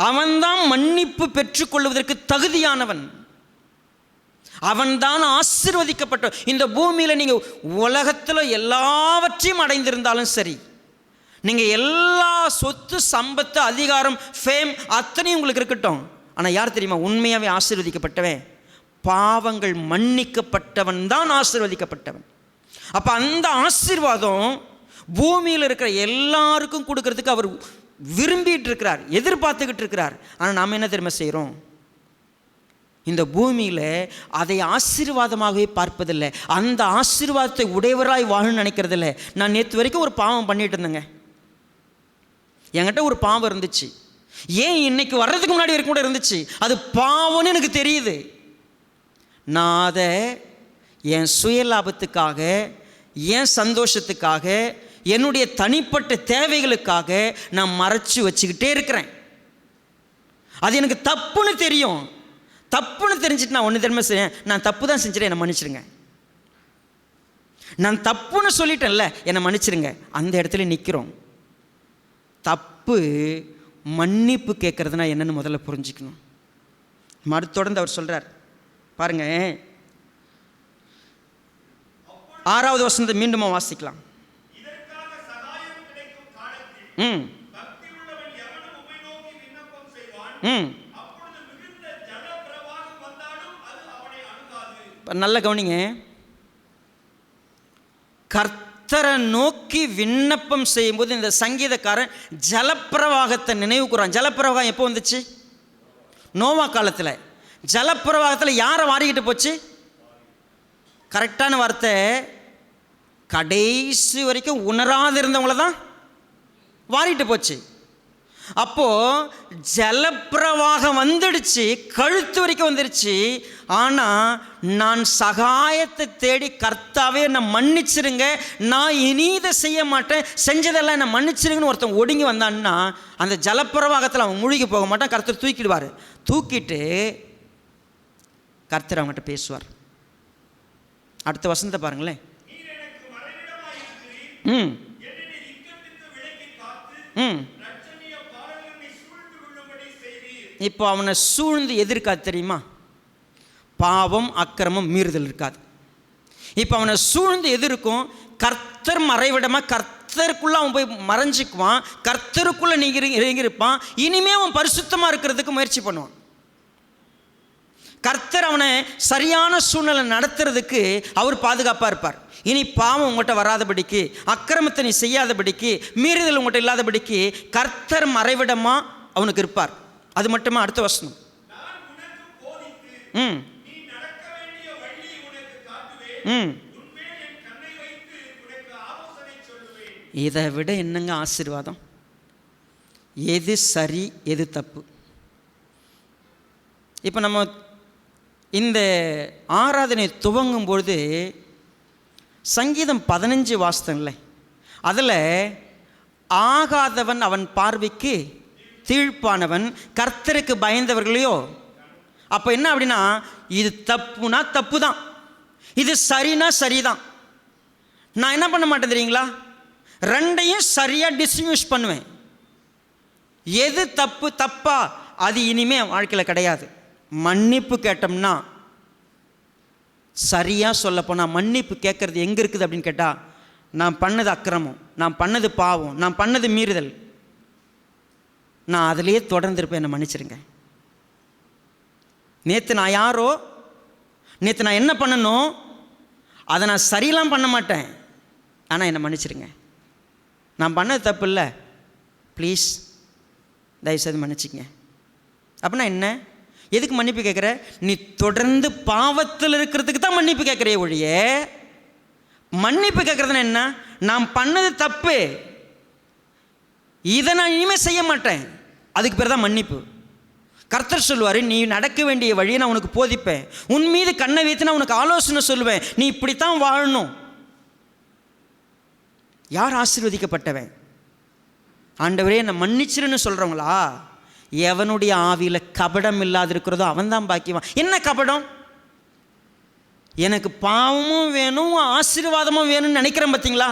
அவன்தான் மன்னிப்பு பெற்றுக்கொள்வதற்கு தகுதியானவன். அவன்தான் ஆசீர்வதிக்கப்பட்ட. இந்த பூமியில் நீங்கள் உலகத்தில் எல்லாவற்றையும் அடைந்திருந்தாலும் சரி, நீங்கள் எல்லா சொத்து சம்பத்து அதிகாரம் ஃபேம் அத்தனையும் உங்களுக்கு இருக்கட்டும், ஆனால் யார் தெரியுமா உண்மையாகவே ஆசீர்வதிக்கப்பட்டவன்? பாவங்கள் மன்னிக்கப்பட்டவன் தான் ஆசீர்வதிக்கப்பட்டவன். அப்போ அந்த ஆசீர்வாதம் பூமியில் இருக்கிற எல்லாருக்கும் கொடுக்கறதுக்கு அவர் விரும்பிட்டு இருக்கிறார், எதிர்பார்த்துக்கிட்டு இருக்கிறார். ஆனால் நாம் என்ன தெரியுமா செய்கிறோம்? இந்த பூமியில் அதை ஆசீர்வாதமாகவே பார்ப்பதில்லை, அந்த ஆசீர்வாதத்தை உடையவராய் வாழணும்னு நினைக்கிறதில்ல. நான் நேற்று வரைக்கும் ஒரு பாவம் பண்ணிட்டு இருந்தேங்க. என்கிட்ட ஒரு பாவம் இருந்துச்சு. ஏன் இன்னைக்கு வர்றதுக்கு முன்னாடி வரைக்கும் கூட இருந்துச்சு. அது பாவம்னு எனக்கு தெரியுது. நான் அதை என் சுயலாபத்துக்காக, என் சந்தோஷத்துக்காக, என்னுடைய தனிப்பட்ட தேவைகளுக்காக நான் மறைச்சி வச்சுக்கிட்டே இருக்கிறேன். அது எனக்கு தப்புன்னு தெரியும். தப்புன்னு தெரிஞ்சுட்டு நான் ஒன்று தெரியுமா செய்யேன்? நான் தப்பு தான் செஞ்சுட்டேன், என்னை மன்னிச்சிருங்க. நான் தப்புன்னு சொல்லிட்டேன்ல, என்னை மன்னிச்சிருங்க. அந்த இடத்துல நிற்கிறோம். தப்பு மன்னிப்பு கேட்கறதுனா என்னன்னு முதல்ல புரிஞ்சுக்கணும். தொடர்ந்து அவர் சொல்கிறார் பாருங்க, 6வது வசனத்தை மீண்டும் வாசிக்கலாம். நல்ல கவனிங்க. கர்த்தரை நோக்கி விண்ணப்பம் செய்யும்போது இந்த சங்கீதக்காரன் ஜலப்பிரவாகத்தை நினைவு கூறான். ஜலப்பிரவாகம் எப்போ வந்துச்சு? நோவா காலத்தில். ஜலப்பிரவாகத்தில் யாரை வாரிக்கிட்டு போச்சு? கரெக்டான வார்த்தை, கடைசி வரைக்கும் உணராது இருந்தவங்கள தான் வாரிட்டு போச்சு. அப்போது ஜலப்பிரவாகம் வந்துடுச்சு, கழுத்து வரைக்கும் வந்துடுச்சு. ஆனால் நான் சகாயத்தை தேடி கர்த்தாவே என்னை மன்னிச்சிருங்க, நான் இனி இதை செய்ய மாட்டேன், செஞ்சதெல்லாம் என்னை மன்னிச்சிருங்கன்னு ஒருத்தன் ஒடுங்கி வந்தான்னா அந்த ஜலப்பிரவாகத்தில் அவன் மூழ்கி போக மாட்டான். கர்த்தர் தூக்கிடுவார். தூக்கிட்டு கர்த்தர் அவங்ககிட்ட பேசுவார். அடுத்த வசனத்தை பாருங்களேன். இப்போ அவனை சூழ்ந்து எதிர்க்காது தெரியுமா? பாவம் அக்கிரமம் மீறுதல் இருக்காது. இப்போ அவனை சூழ்ந்து எதிர்க்கும். கர்த்தர் மறைவிடமாக கர்த்தருக்குள்ளே அவன் போய் மறைஞ்சிக்குவான். கர்த்தருக்குள்ளே நீங்க இருப்பான். இனிமே அவன் பரிசுத்தமாக இருக்கிறதுக்கு முயற்சி பண்ணுவான். கர்த்தர் அவனை சரியான சூழ்நிலை நடத்துறதுக்கு அவர் பாதுகாப்பாக இருப்பார். இனி பாவம் உங்கள்கிட்ட வராதபடிக்கு, அக்கிரமத்தை நீ செய்யாதபடிக்கு, மீறுதல் உங்கள்கிட்ட இல்லாதபடிக்கு கர்த்தர் மறைவிடமாக அவனுக்கு இருப்பார். அது மட்டுமா? அடுத்த வசனம். இதை விட என்னங்க ஆசீர்வாதம்? எது சரி எது தப்பு? இப்போ நம்ம இந்த ஆராதனை துவங்கும் பொழுது சங்கீதம் 15 வாசித்தோம்ல, அதில் ஆகாதவன் அவன் பார்வைக்கு தீழ்ப்பானவன் கர்த்தருக்கு பயந்தவர்களையோ. அப்போ என்ன அப்படின்னா, இது தப்புனா தப்பு தான், இது சரினா சரிதான். நான் என்ன பண்ண மாட்டேன் தெரியுங்களா? ரெண்டையும் சரியாக டிஸ்ட்ரிபியூட் பண்ணுவேன். எது தப்பு தப்பா அது இனிமே வாழ்க்கையில் கிடையாது. மன்னிப்பு கேட்டோம்னா, சரியாக சொல்லப்போனால் மன்னிப்பு கேட்குறது எங்கே இருக்குது அப்படின்னு கேட்டால், நான் பண்ணது அக்கிரமம், நான் பண்ணது பாவம், நான் பண்ணது மீறுதல், நான் அதிலேயே தொடர்ந்துருப்பேன், என்னை மன்னிச்சிருங்க. நேற்று நான் யாரோ, நேற்று நான் என்ன பண்ணணும், அதை நான் சரியெல்லாம் பண்ண மாட்டேன், ஆனால் என்னை மன்னிச்சிருங்க. நான் பண்ணது தப்பு இல்லை, ப்ளீஸ் தயவுசெய்து மன்னிச்சிங்க. அப்படின்னா என்ன? எதுக்கு மன்னிப்பு கேட்குற? நீ தொடர்ந்து பாவத்தில் இருக்கிறதுக்கு தான் மன்னிப்பு கேட்குறே ஒழிய, மன்னிப்பு கேட்குறதுன்னா என்ன? நான் பண்ணது தப்பு, இதை நான் இனிமேல் செய்ய மாட்டேன், அதுக்கு பேர் தான் மன்னிப்பு. கர்த்தர் சொல்லுவார், நீ நடக்க வேண்டிய வழியை நான் உனக்கு போதிப்பேன், உன் மீது கண்ணை வைத்து நான் உனக்கு ஆலோசனை சொல்லுவேன், நீ இப்படித்தான் வாழணும். யார் ஆசீர்வதிக்கப்பட்டவன்? ஆண்டவரே என்னை மன்னிச்சிருன்னு சொல்கிறவங்களா? எவனுடைய ஆவியில் கபடம் இல்லாது இருக்கிறதோ அவன் தான் பாக்கியவான். என்ன கபடம்? எனக்கு பாவமும் வேணும் ஆசீர்வாதமும் வேணும்னு நினைக்கிறேன் பார்த்தீங்களா?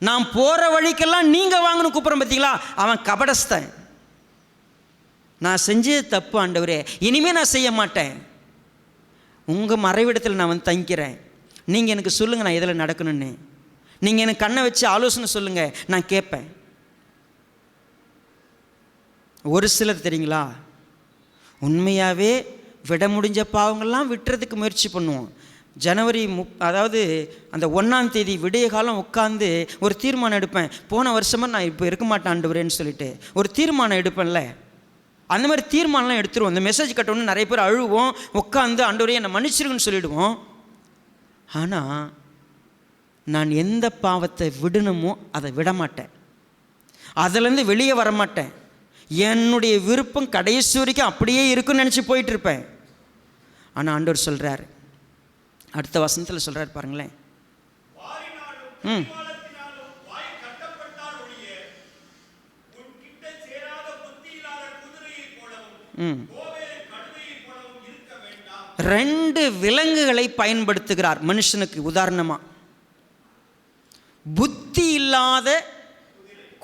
நான் போகிற வழிக்கெல்லாம் நீங்கள் வாங்கணும் கூப்பிட்றேன் பார்த்தீங்களா? அவன் கபடஸ்தன். நான் செஞ்சது தப்பு ஆண்டவரே, இனிமேல் நான் செய்ய மாட்டேன். உங்கள் மறைவிடத்தில் நான் வந்து தங்கிக்கிறேன், நீங்கள் எனக்கு சொல்லுங்கள் நான் எதில் நடக்கணும்னு, நீங்கள் எனக்கு கண்ணை வச்சு ஆலோசனை சொல்லுங்கள், நான் கேட்பேன். ஒரு சிலர் தெரியுங்களா, உண்மையாகவே விட முடிஞ்ச பாவங்கள்லாம் விட்டுறதுக்கு முயற்சி பண்ணுவோம். ஜனவரி அதாவது அந்த 1ஆம் தேதி விடிய காலம் உட்காந்து ஒரு தீர்மானம் எடுப்பேன், போன வருஷமாக நான் இப்போ இருக்க மாட்டேன் ஆண்டவரேன்னு சொல்லிட்டு ஒரு தீர்மானம் எடுப்பேன்ல, அந்த மாதிரி தீர்மானம்லாம் எடுத்துருவோம். அந்த மெசேஜ் கட்டணும்னு நிறைய பேர் அழுவோம், உட்காந்து ஆண்டவரே என்னை மன்னிச்சிருக்குன்னு சொல்லிவிடுவோம். ஆனால் நான் எந்த பாவத்தை விடணுமோ அதை விட மாட்டேன், அதிலேருந்து வெளியே வர மாட்டேன். என்னுடைய விருப்பம் கடைசி வரைக்கும் அப்படியே இருக்குன்னு நினச்சி போயிட்டுருப்பேன். ஆனால் ஆண்டவர் சொல்கிறார், அடுத்த வசனத்தில் சொல்கிறார் பாருங்களேன், ரெண்டு விலங்குகளை பயன்படுத்துகிறார் மனுஷனுக்கு உதாரணமாக. புத்தி இல்லாத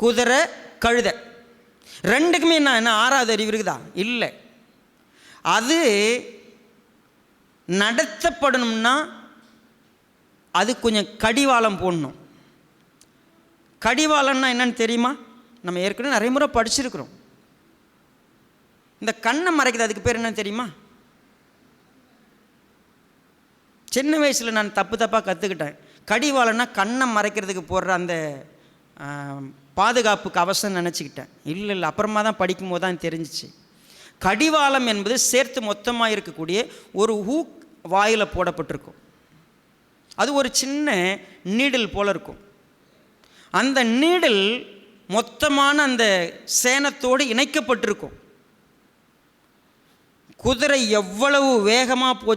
குதிரை, கழுதை, ரெண்டுக்குமே என்ன 6வது அறிவு இருக்குதா? இல்லை. அது நடத்தப்படணும்னா அது கொஞ்சம் கடிவாளம் போடணும். கடிவாளம்னா என்னன்னு தெரியுமா? நம்ம ஏற்கனவே நிறைய முறை படிச்சிருக்கிறோம். இந்த கண்ணை மறைக்குது, அதுக்கு பேர் என்ன தெரியுமா? சின்ன வயசில் நான் தப்பாக கற்றுக்கிட்டேன். கடிவாளம்னா கண்ணை மறைக்கிறதுக்கு போடுற அந்த பாதுகாப்பு கவசம் நினச்சிக்கிட்டேன். இல்லை, அப்புறமா தான் படிக்கும் போது தான் தெரிஞ்சிச்சு. கடிவாளம் என்பது சேர்த்து மொத்தமாக இருக்கக்கூடிய ஒரு ஹூக் வாயில் போடப்பட்டிருக்கும். அது ஒரு சின்ன நீடில் போல் இருக்கும். அந்த நீடில் மொத்தமான அந்த சேனத்தோடு இணைக்கப்பட்டிருக்கும். குதிரை எவ்வளவு வேகமாக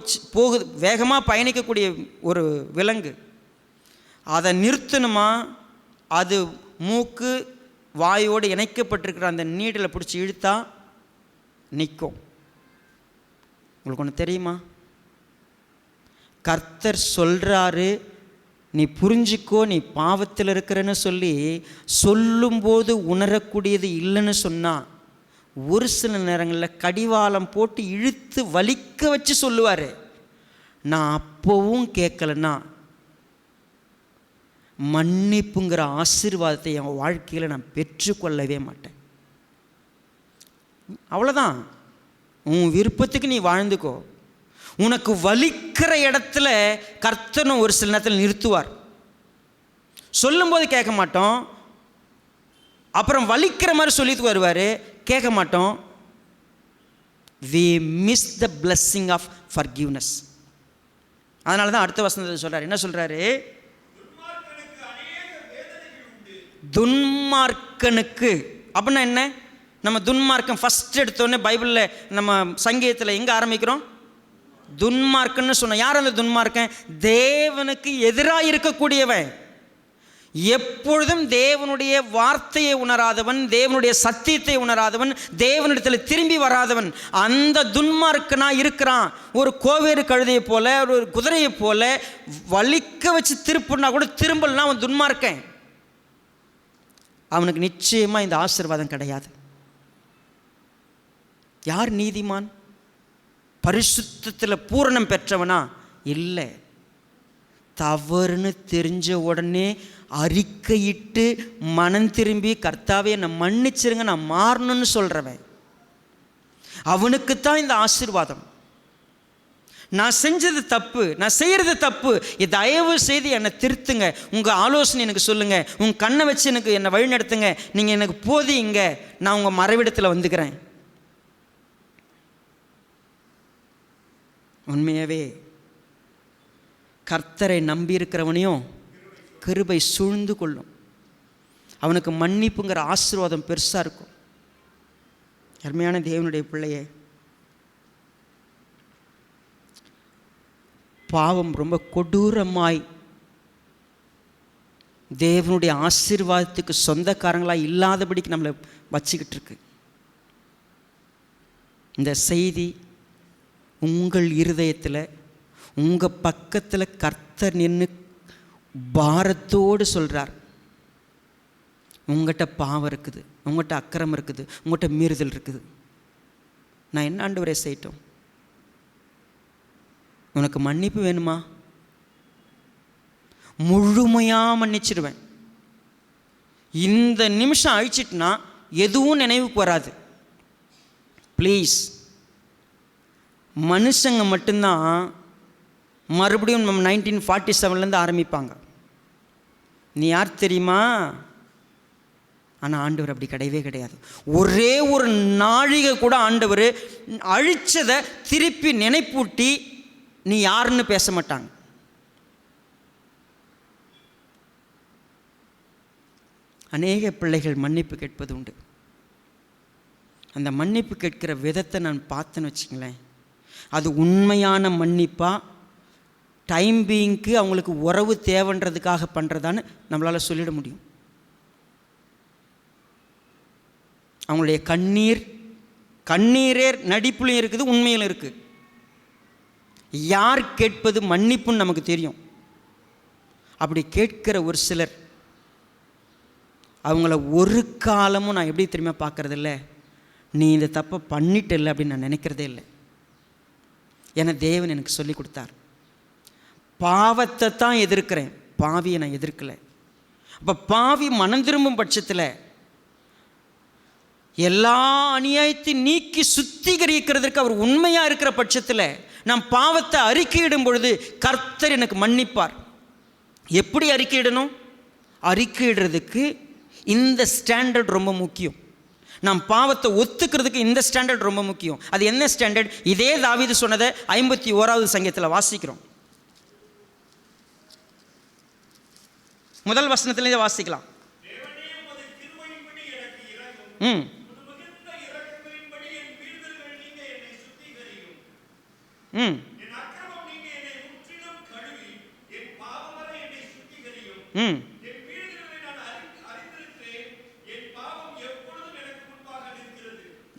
வேகமாக பயணிக்கக்கூடிய ஒரு விலங்கு, அதை நிறுத்தணுமா, அது மூக்கு வாயோடு இணைக்கப்பட்டிருக்கிற அந்த நீடில் பிடிச்சி இழுத்தா நிற்கும். உங்களுக்கு ஒன்று தெரியுமா? கர்த்தர் சொல்கிறாரு, நீ புரிஞ்சிக்கோ, நீ பாவத்தில் இருக்கிறன்னு சொல்லி சொல்லும்போது உணரக்கூடியது இல்லைன்னு சொன்னால், ஒரு சில நேரங்களில் கடிவாளம் போட்டு இழுத்து வலிக்க வச்சு சொல்லுவார். நான் அப்போவும் கேட்கலன்னா மன்னிப்புங்கிற ஆசீர்வாதத்தை என் வாழ்க்கையில் நான் பெற்றுக்கொள்ளவே மாட்டேன். அவ்வளோதான். உன் விருப்பத்துக்கு நீ வாழ்ந்துக்கோ. உனக்கு வலிக்கிற இடத்துல கர்த்தனும் ஒரு சில நேரத்தில் நிறுத்துவார். சொல்லும்போது கேட்க மாட்டோம், அப்புறம் வலிக்கிற மாதிரி சொல்லிட்டு வருவார், கேட்க மாட்டோம். we miss the blessing of forgiveness. அதனால தான் அடுத்த வசனத்தில் சொல்கிறார், என்ன சொல்கிறாரு? துன்மார்க்கனுக்கு அப்படின்னா என்ன? நம்ம துன்மார்க்கம் ஃபஸ்ட் எடுத்தோடனே பைபிளில் நம்ம சங்கீதத்தில் எங்கே ஆரம்பிக்கிறோம்? துன்மார்க்கன்னு சொன்ன. யார் அந்த துன்மார்க்கன்? தேவனுக்கு எதிராக இருக்கக்கூடியவன், எப்பொழுதும் தேவனுடைய வார்த்தையை உணராதவன், தேவனுடைய சத்தியத்தை உணராதவன், தேவனிடத்தில் திரும்பி வராதவன், அந்த துன்மார்க்கனா இருக்கிறான். ஒரு கோவேறு கழுதையை போல, ஒரு குதிரையை போல வலிக்க வச்சு திருப்புனா கூட திரும்பலனா அவன் துன்மார்க்கன். அவனுக்கு நிச்சயமாக இந்த ஆசீர்வாதம் கிடையாது. யார் நீதிமான்? பரிசுத்தத்தில் பூரணம் பெற்றவனா? இல்லை. தவறுன்னு தெரிஞ்ச உடனே அறிக்கையிட்டு மனம் திரும்பி கர்த்தாவே என்னை மன்னிச்சிருங்க, நான் மாறணும்னு சொல்கிறவன், அவனுக்குத்தான் இந்த ஆசீர்வாதம். நான் செஞ்சது தப்பு, நான் செய்கிறது தப்பு, தயவு செய்து என்னை திருத்துங்க, உங்கள் ஆலோசனை எனக்கு சொல்லுங்கள், உங்கள் கண்ணை வச்சு எனக்கு என்னை வழி நடத்துங்க, நீங்கள் எனக்கு போதிங்க, நான் உங்கள் மறைவிடத்தில் வந்துக்கிறேன். உண்மையாகவே கர்த்தரை நம்பி இருக்கிறவனையும் கிருபை சூழ்ந்து கொள்ளும். அவனுக்கு மன்னிப்புங்கிற ஆசீர்வாதம் பெருசாக இருக்கும். அருமையான தேவனுடைய பிள்ளையே, பாவம் ரொம்ப கொடூரமாய் தேவனுடைய ஆசீர்வாதத்துக்கு சொந்தக்காரங்களாக இல்லாதபடிக்கு நம்மளை வச்சுக்கிட்டு இருக்கு. இந்த செய்தி உங்கள் இருதயத்தில், உங்கள் பக்கத்தில் கர்த்தர் நின்று பாரத்தோடு சொல்கிறார், உங்கள்கிட்ட பாவம் இருக்குது, உங்கள்கிட்ட அக்கிரமம் இருக்குது, உங்கள்கிட்ட மீறுதல் இருக்குது, நான் என்ன ஆண்டவரே செய்யட்டும்? உனக்கு மன்னிப்பு வேணுமா? முழுமையாக மன்னிச்சிடுவேன். இந்த நிமிஷம் அழிச்சிட்டுனா எதுவும் நினைவுக்கு வராது. ப்ளீஸ். மனுஷங்க மட்டும்தான் மறுபடியும் நம்ம 1947 ஆரம்பிப்பாங்க. நீ யார் தெரியுமா? ஆனால் ஆண்டவர் அப்படி கிடையவே கிடையாது. ஒரே ஒரு நாழிகை கூட ஆண்டவர் அழிச்சதை திருப்பி நினைப்பூட்டி நீ யாருன்னு பேச மாட்டாங்க. அநேக பிள்ளைகள் மன்னிப்பு கேட்பது உண்டு. அந்த மன்னிப்பு கேட்கிற விதத்தை நான் பார்த்தேன்னு வச்சுங்களேன், அது உண்மையான மன்னிப்பா, டைம் பீயிங்க்கு அவங்களுக்கு உறவு தேவைன்றதுக்காக பண்ணுறதான்னு நம்மளால் சொல்லிட முடியும். அவங்களுடைய கண்ணீரே நடிப்புலையும் இருக்குது, உண்மையிலும் இருக்குது. யார் கேட்பது மன்னிப்புன்னு நமக்கு தெரியும். அப்படி கேட்கிற ஒரு சிலர் அவங்கள ஒரு காலமும் நான் எப்படி தெரியுமா பார்க்குறதில்ல, நீ இந்த தப்பை பண்ணிட்டல அப்படின்னு நான் நினைக்கிறதே இல்லை. ஏன்னா தேவன் எனக்கு சொல்லி கொடுத்தார், பாவத்தை தான் எதிர்க்கிறேன், பாவியை நான் எதிர்க்கலை. அப்போ பாவி மனம் திரும்பும் பட்சத்தில் எல்லா அநியாயத்தையும் நீக்கி சுத்திகரிக்கிறதுக்கு அவர் உண்மையாக இருக்கிற பட்சத்தில் நான் பாவத்தை அறிக்கையிடும் பொழுது கர்த்தர் எனக்கு மன்னிப்பார். எப்படி அறிக்கையிடணும்? அறிக்கையிடுறதுக்கு இந்த ஸ்டாண்டர்ட் ரொம்ப முக்கியம். நாம் பாவத்தை ஒத்துக்கிறதுக்கு இந்த ஸ்டாண்டர்ட் ரொம்ப முக்கியம். அது என்ன ஸ்டாண்டர்ட்? இதே தாவீது சொன்னதை 51வது சங்கீதத்தில் வாசிக்கிறோம். முதல் வசனத்திலே வாசிக்கலாம்.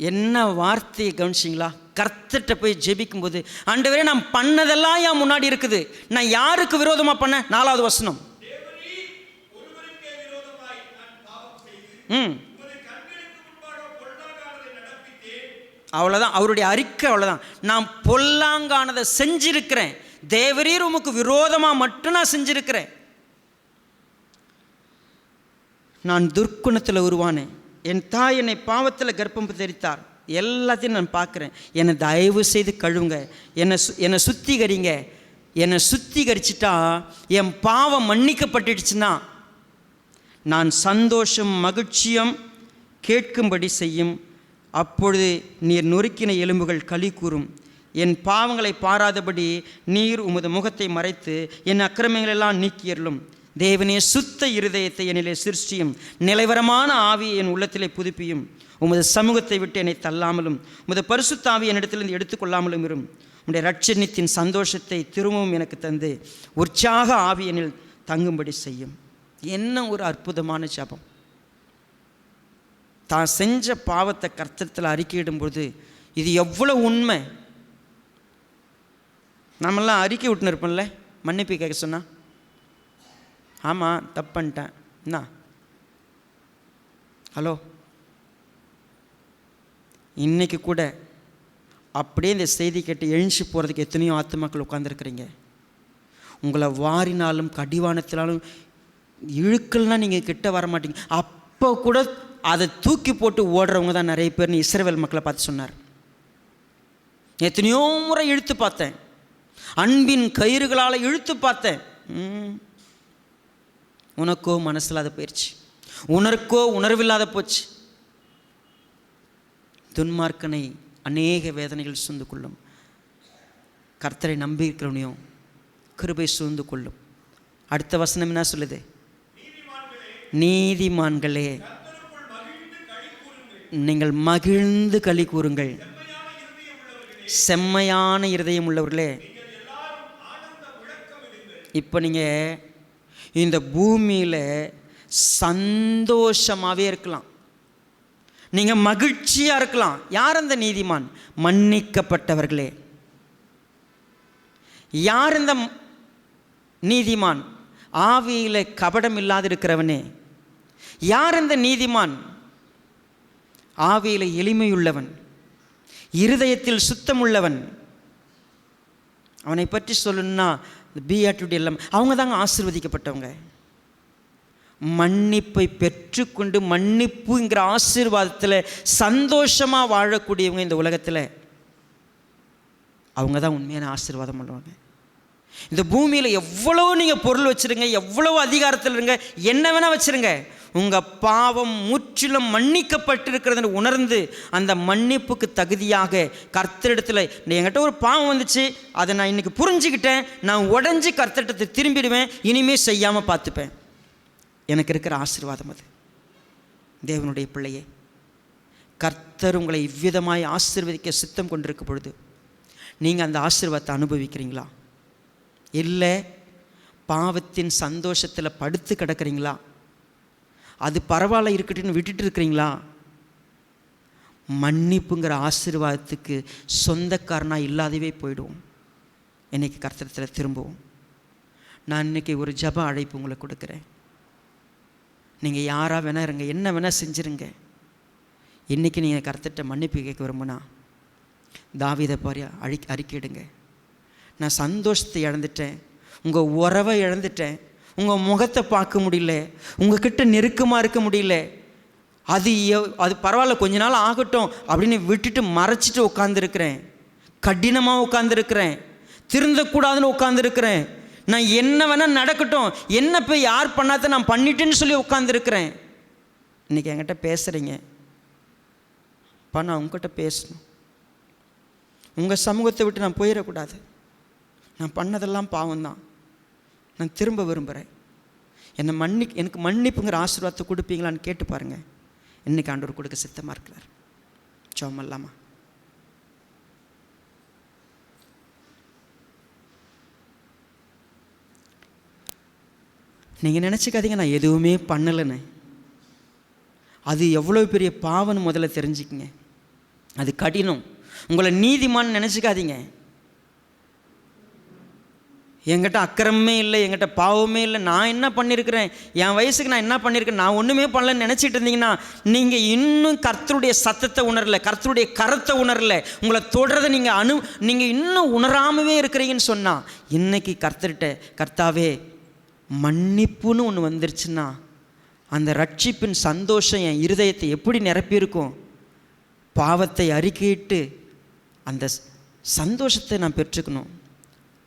என்ன வார்த்தையை கவனிச்சிங்களா? கர்த்தர்கிட்ட போய் ஜெபிக்கும்போது, ஆண்டவரே நான் பண்ணதெல்லாம் என் முன்னாடி இருக்குது, நான் யாருக்கு விரோதமா பண்ண? 4வது வசனம். அவ்வளோதான் அவருடைய அறிக்கை. அவ்வளோதான், நான் பொல்லாங்கானதை செஞ்சிருக்கிறேன், தேவரீர் உமக்கு விரோதமாக மட்டும் நான் செஞ்சிருக்கிறேன், நான் துர்க்குணத்தில் உருவானேன், என் தாய் என்னை பாவத்தில் கர்ப்பம் தரித்தார், எல்லாத்தையும் நான் பார்க்குறேன், என்னை தயவு செய்து கழுவுங்க, என்னை சுத்திகரிங்க. என்னை சுத்திகரிச்சிட்டா என் பாவம் மன்னிக்கப்பட்டுடுச்சுன்னா நான் சந்தோஷம் மகிழ்ச்சியம் கேட்கும்படி செய்யும். அப்பொழுது நீர் நொறுக்கின எலும்புகள் களி கூறும். என் பாவங்களை பாராதபடி நீர் உமது முகத்தை மறைத்து என் அக்கிரமங்களெல்லாம் நீக்கியருளும். தேவனே, சுத்த இருதயத்தை என்னிலே சிருஷ்டியும், நிலைவரமான ஆவியை என் உள்ளத்திலே புதுப்பியும். உமது சமூகத்தை விட்டு என்னை தள்ளாமலும் உமது பரிசுத்த ஆவியை என்னிடத்திலிருந்து எடுத்துக்கொள்ளாமலும் இரும். உம்முடைய இரட்சணியத்தின் சந்தோஷத்தை திரும்பவும் எனக்கு தந்து உற்சாக ஆவி என்னில் தங்கும்படி செய்யும். என்ன ஒரு அற்புதமான ஜெபம்! தான் செஞ்ச பாவத்தை கர்த்தத்தில் அறிக்கையிடும்போது இது எவ்வளோ உண்மை! நம்மெல்லாம் அறிக்கை விட்டுன்னு இருப்போம்ல, மன்னிப்பு கேட்க சொன்னா, ஆமாம் தப்பு பண்ணிட்டேன், என்ன ஹலோ. இன்றைக்கி கூட அப்படியே இந்த செய்தி கேட்டு எழுஞ்சி போகிறதுக்கு எத்தனையோ ஆத்துமாக்கள் உட்காந்துருக்குறீங்க. உங்களை வாரினாலும் கடிவானத்தினாலும் இழுக்கள்னால் நீங்கள் கிட்ட வர மாட்டீங்க. அப்போ கூட அதை தூக்கி போட்டு ஓடுறவங்க தான் நிறைய பேர்னு இஸ்ரவேல் மக்களை பார்த்து சொன்னார். எத்தனையோ முறை இழுத்து பார்த்தேன், அன்பின் கயிறுகளால் இழுத்து பார்த்தேன். உனக்கோ மனசில்லாத போயிடுச்சு, உனக்கோ உணர்வில்லாத போச்சு. துன்மார்க்கனை அநேக வேதனைகள் சூழ்ந்து கொள்ளும், கர்த்தரை நம்பி இருக்கிறவனையும் கிருபை சூழ்ந்து கொள்ளும். அடுத்த வசனம் என்ன சொல்லுது? நீதிமான்களே நீங்கள் மகிழ்ந்து களி கூறுங்கள், செம்மையான இருதயம் உள்ளவர்களே. இப்போ நீங்கள் இந்த பூமியில் சந்தோஷமாகவே இருக்கலாம், நீங்கள் மகிழ்ச்சியாக இருக்கலாம். யார் அந்த நீதிமான்? மன்னிக்கப்பட்டவர்களே. யார் இந்த நீதிமான்? ஆவியில் கபடம் இல்லாது இருக்கிறவனே. யார் இந்த நீதிமான்? ஆவியில் எளிமையுள்ளவன், இருதயத்தில் சுத்தமுள்ளவன். அவனை பற்றி சொல்லணும்னா பியாட்டிடி எல்லாம் அவங்க தாங்க ஆசீர்வதிக்கப்பட்டவங்க. மன்னிப்பை பெற்றுக்கொண்டு மன்னிப்புங்கிற ஆசீர்வாதத்தில் சந்தோஷமாக வாழக்கூடியவங்க இந்த உலகத்தில் அவங்க தான் உண்மையான ஆசீர்வாதம் பண்ணுவாங்க. இந்த பூமியில் எவ்வளோ நீங்கள் பொருள் வச்சுருங்க, எவ்வளோ அதிகாரத்தில் இருங்க, என்ன வேணால் வச்சுருங்க, உங்கள் பாவம் முற்றிலும் மன்னிக்கப்பட்டிருக்கிறதுன்னு உணர்ந்து அந்த மன்னிப்புக்கு தகுதியாக கர்த்தரிடத்தில் என்கிட்ட ஒரு பாவம் வந்துச்சு, அதை நான் இன்றைக்கி புரிஞ்சுக்கிட்டேன், நான் உடஞ்சி கர்த்தரிடத்தை திரும்பிடுவேன், இனிமேல் செய்யாமல் பார்த்துப்பேன். எனக்கு இருக்கிற ஆசீர்வாதம் அது. தேவனுடைய பிள்ளையே, கர்த்தர் உங்களை இவ்விதமாய் ஆசீர்வதிக்க சித்தம் கொண்டிருக்க பொழுது நீங்கள் அந்த ஆசீர்வாதத்தை அனுபவிக்கிறீங்களா? இல்லை பாவத்தின் சந்தோஷத்தில் படுத்து கிடக்கிறீங்களா? அது பரவாயில்ல இருக்கட்டுன்னு விட்டுட்டு இருக்கிறீங்களா? மன்னிப்புங்கிற ஆசீர்வாதத்துக்கு சொந்தக்காரனாக இல்லாதவே போயிடுவோம். இன்றைக்கி கர்த்தரத்தில் திரும்புவோம். நான் இன்றைக்கி ஒரு ஜப அழைப்பு உங்களை கொடுக்குறேன். நீங்கள் யாராக வேணா இருங்க, என்ன வேணால் செஞ்சுருங்க. இன்றைக்கி நீங்கள் கர்த்தர்கிட்ட மன்னிப்பு கேட்க விரும்புனா தாவீதை பாரு அறிக்கையிடுங்க. நான் சந்தோஷத்தை இழந்துட்டேன், உங்கள் உறவை இழந்துட்டேன், உங்கள் முகத்தை பார்க்க முடியல, உங்கள்கிட்ட நெருக்கமாக இருக்க முடியல, அது பரவாயில்ல கொஞ்ச நாள் ஆகட்டும் அப்படின்னு விட்டுட்டு மறைச்சிட்டு உட்காந்துருக்கிறேன், கடினமாக உட்காந்துருக்கிறேன், திருந்தக்கூடாதுன்னு உட்காந்துருக்கிறேன், நான் என்ன வேணால் நடக்கட்டும், என்ன போய் யார் பண்ணாத நான் பண்ணிட்டேன்னு சொல்லி உட்காந்துருக்கிறேன். இன்றைக்கி என்கிட்ட பேசுகிறீங்க, அப்பா நான் உங்ககிட்ட பேசணும், உங்கள் சமூகத்தை விட்டு நான் போயிடக்கூடாது, நான் பண்ணதெல்லாம் பாவம்தான், நான் திரும்ப விரும்புகிறேன், எனக்கு மன்னிப்புங்கிற ஆசீர்வாதத்தை கொடுப்பீங்களான்னு கேட்டு பாருங்கள். இன்றைக்கி ஆண்டவர் கொடுக்க சித்தமாக இருக்கிறார். ஜெபம் பண்ணலாமா? நீங்கள் நினச்சிக்காதீங்க நான் எதுவுமே பண்ணலைன்னு. அது எவ்வளோ பெரிய பாவம்னு முதல்ல தெரிஞ்சுக்கிங்க. அது கடினம். உங்களை நீதிமான்னு நினச்சிக்காதீங்க. என்கிட்ட அக்கிரமே இல்லை, என்கிட்ட பாவமே இல்லை, நான் என்ன பண்ணியிருக்கிறேன், என் வயசுக்கு நான் என்ன பண்ணியிருக்கேன், நான் ஒன்றுமே பண்ணலன்னு நினச்சிட்டு இருந்தீங்கன்னா நீங்கள் இன்னும் கர்த்தருடைய சத்தத்தை உணரலை, கர்த்தருடைய கரத்தை உணரலை, உங்களை தொடர்றதை நீங்கள் இன்னும் உணராமவே இருக்கிறீங்கன்னு சொன்னால் இன்றைக்கி கர்த்தர்கிட்ட கர்த்தாவே மன்னிப்புன்னு ஒன்று வந்துருச்சுன்னா அந்த ரட்சிப்பின் சந்தோஷம் என் இருதயத்தை எப்படி நிரப்பியிருக்கும். பாவத்தை அறிக்கையிட்டு அந்த சந்தோஷத்தை நான் பெற்றுக்கணும்.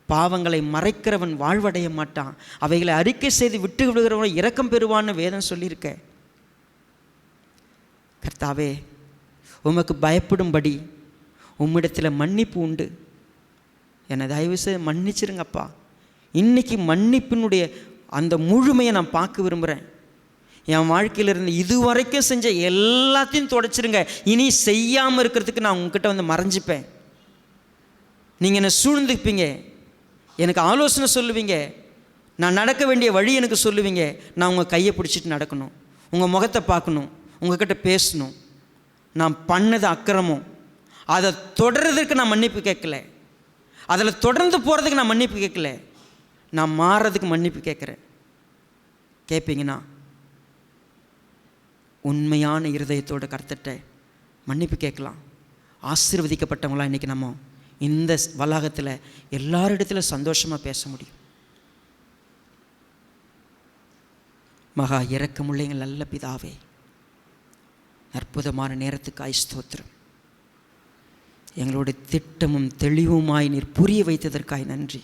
பாவங்களை மறைக்கிறவன் வாழ்வடைய மாட்டான், அவைகளை அறிக்கை செய்து விட்டு விடுகிறவன் இரக்கம் பெறுவான்னு வேதம் சொல்லியிருக்க. கர்த்தாவே உமக்கு பயப்படும்படி உம்மிடத்தில் மன்னிப்பு உண்டு, என்னை தயவு செய்து மன்னிச்சிருங்கப்பா. இன்றைக்கி மன்னிப்பினுடைய அந்த முழுமையை நான் பார்க்க விரும்புகிறேன். என் வாழ்க்கையில் இருந்து இதுவரைக்கும் செஞ்ச எல்லாத்தையும் தொடச்சிருங்க, இனி செய்யாமல் இருக்கிறதுக்கு நான் உங்ககிட்ட வந்து மறைஞ்சிப்பேன். நீங்கள் என்னை சூழ்ந்துப்பீங்க, எனக்கு ஆலோசனை சொல்லுவீங்க, நான் நடக்க வேண்டிய வழி எனக்கு சொல்லுவீங்க. நான் உங்கள் கையை பிடிச்சிட்டு நடக்கணும், உங்கள் முகத்தை பார்க்கணும், உங்கள்கிட்ட பேசணும். நான் பண்ணது அக்கிரமம், அதை தொடர்றதுக்கு நான் மன்னிப்பு கேட்கல, அதில் தொடர்ந்து போகிறதுக்கு நான் மன்னிப்பு கேட்கல, நான் மாறுறதுக்கு மன்னிப்பு கேட்குறேன். கேட்பீங்கன்னா உண்மையான இருதயத்தோட கர்த்தர்கிட்ட மன்னிப்பு கேட்கலாம். ஆசீர்வதிக்கப்பட்டவங்களாம் இன்றைக்கி நம்ம இந்த வளாகத்தில் எல்லாரிடத்துல சந்தோஷமாக பேச முடியும். மகா இரக்கமுள்ள நல்ல பிதாவே, அற்புதமான நேரத்துக்காய் ஸ்தோத்திரம். எங்களுடைய திட்டமும் தெளிவுமாய் நீர் புரிய வைத்ததற்காய் நன்றி.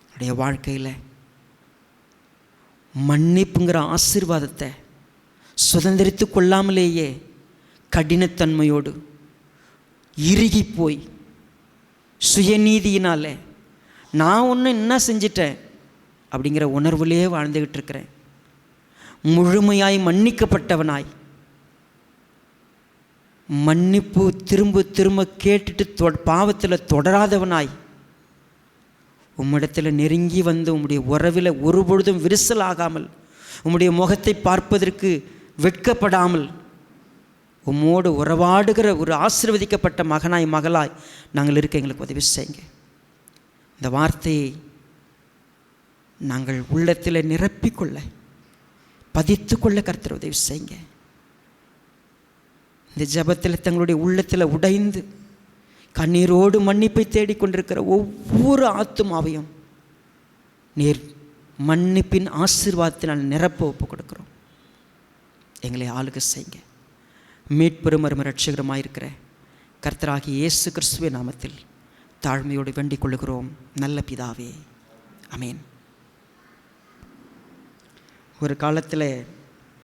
என்னுடைய வாழ்க்கையில் மன்னிப்புங்கிற ஆசீர்வாதத்தை சுதந்திரித்து கொள்ளாமலேயே கடினத்தன்மையோடு இறுகி போய் சுயநீதியினால் நான் ஒன்று என்ன செஞ்சிட்டேன் அப்படிங்கிற உணர்வுலேயே வாழ்ந்துக்கிட்டு இருக்கிறேன். முழுமையாய் மன்னிக்கப்பட்டவனாய் மன்னிப்பு திரும்ப திரும்ப கேட்டுட்டு பாவத்தில் தொடராதவனாய் உம்மிடத்தில் நெருங்கி வந்து உம்முடைய உறவில் ஒருபொழுதும் விரிசல் ஆகாமல், உம்முடைய முகத்தை பார்ப்பதற்கு வெட்கப்படாமல் உம்மோடு உறவாடுகிற ஒரு ஆசீர்வதிக்கப்பட்ட மகனாய் மகளாய் நாங்கள் இருக்க எங்களுக்கு உதவி செய்யுங்க. இந்த வார்த்தையை நாங்கள் உள்ளத்தில் நிரப்பிக்கொள்ள பதித்து கொள்ள கர்த்தர் உதவி செய்யுங்க. இந்த ஜெபத்தில் தங்களுடைய உள்ளத்தில் உடைந்து கண்ணீரோடு மன்னிப்பை தேடிக்கொண்டிருக்கிற ஒவ்வொரு ஆத்துமாவையும் நீர் மன்னிப்பின் ஆசீர்வாதத்தினால் நிரப்ப ஒப்பு கொடுக்கிறோம். எங்களை ஆளுகை செய்யுங்க. மீட்பெரும் இரட்சகருமாய் இருக்கிற கர்த்தராகிய இயேசு கிறிஸ்துவின் நாமத்தில் தாழ்மையோடு வேண்டிக் கொள்ளுகிறோம் நல்ல பிதாவே, ஆமென். ஒரு காலத்தில்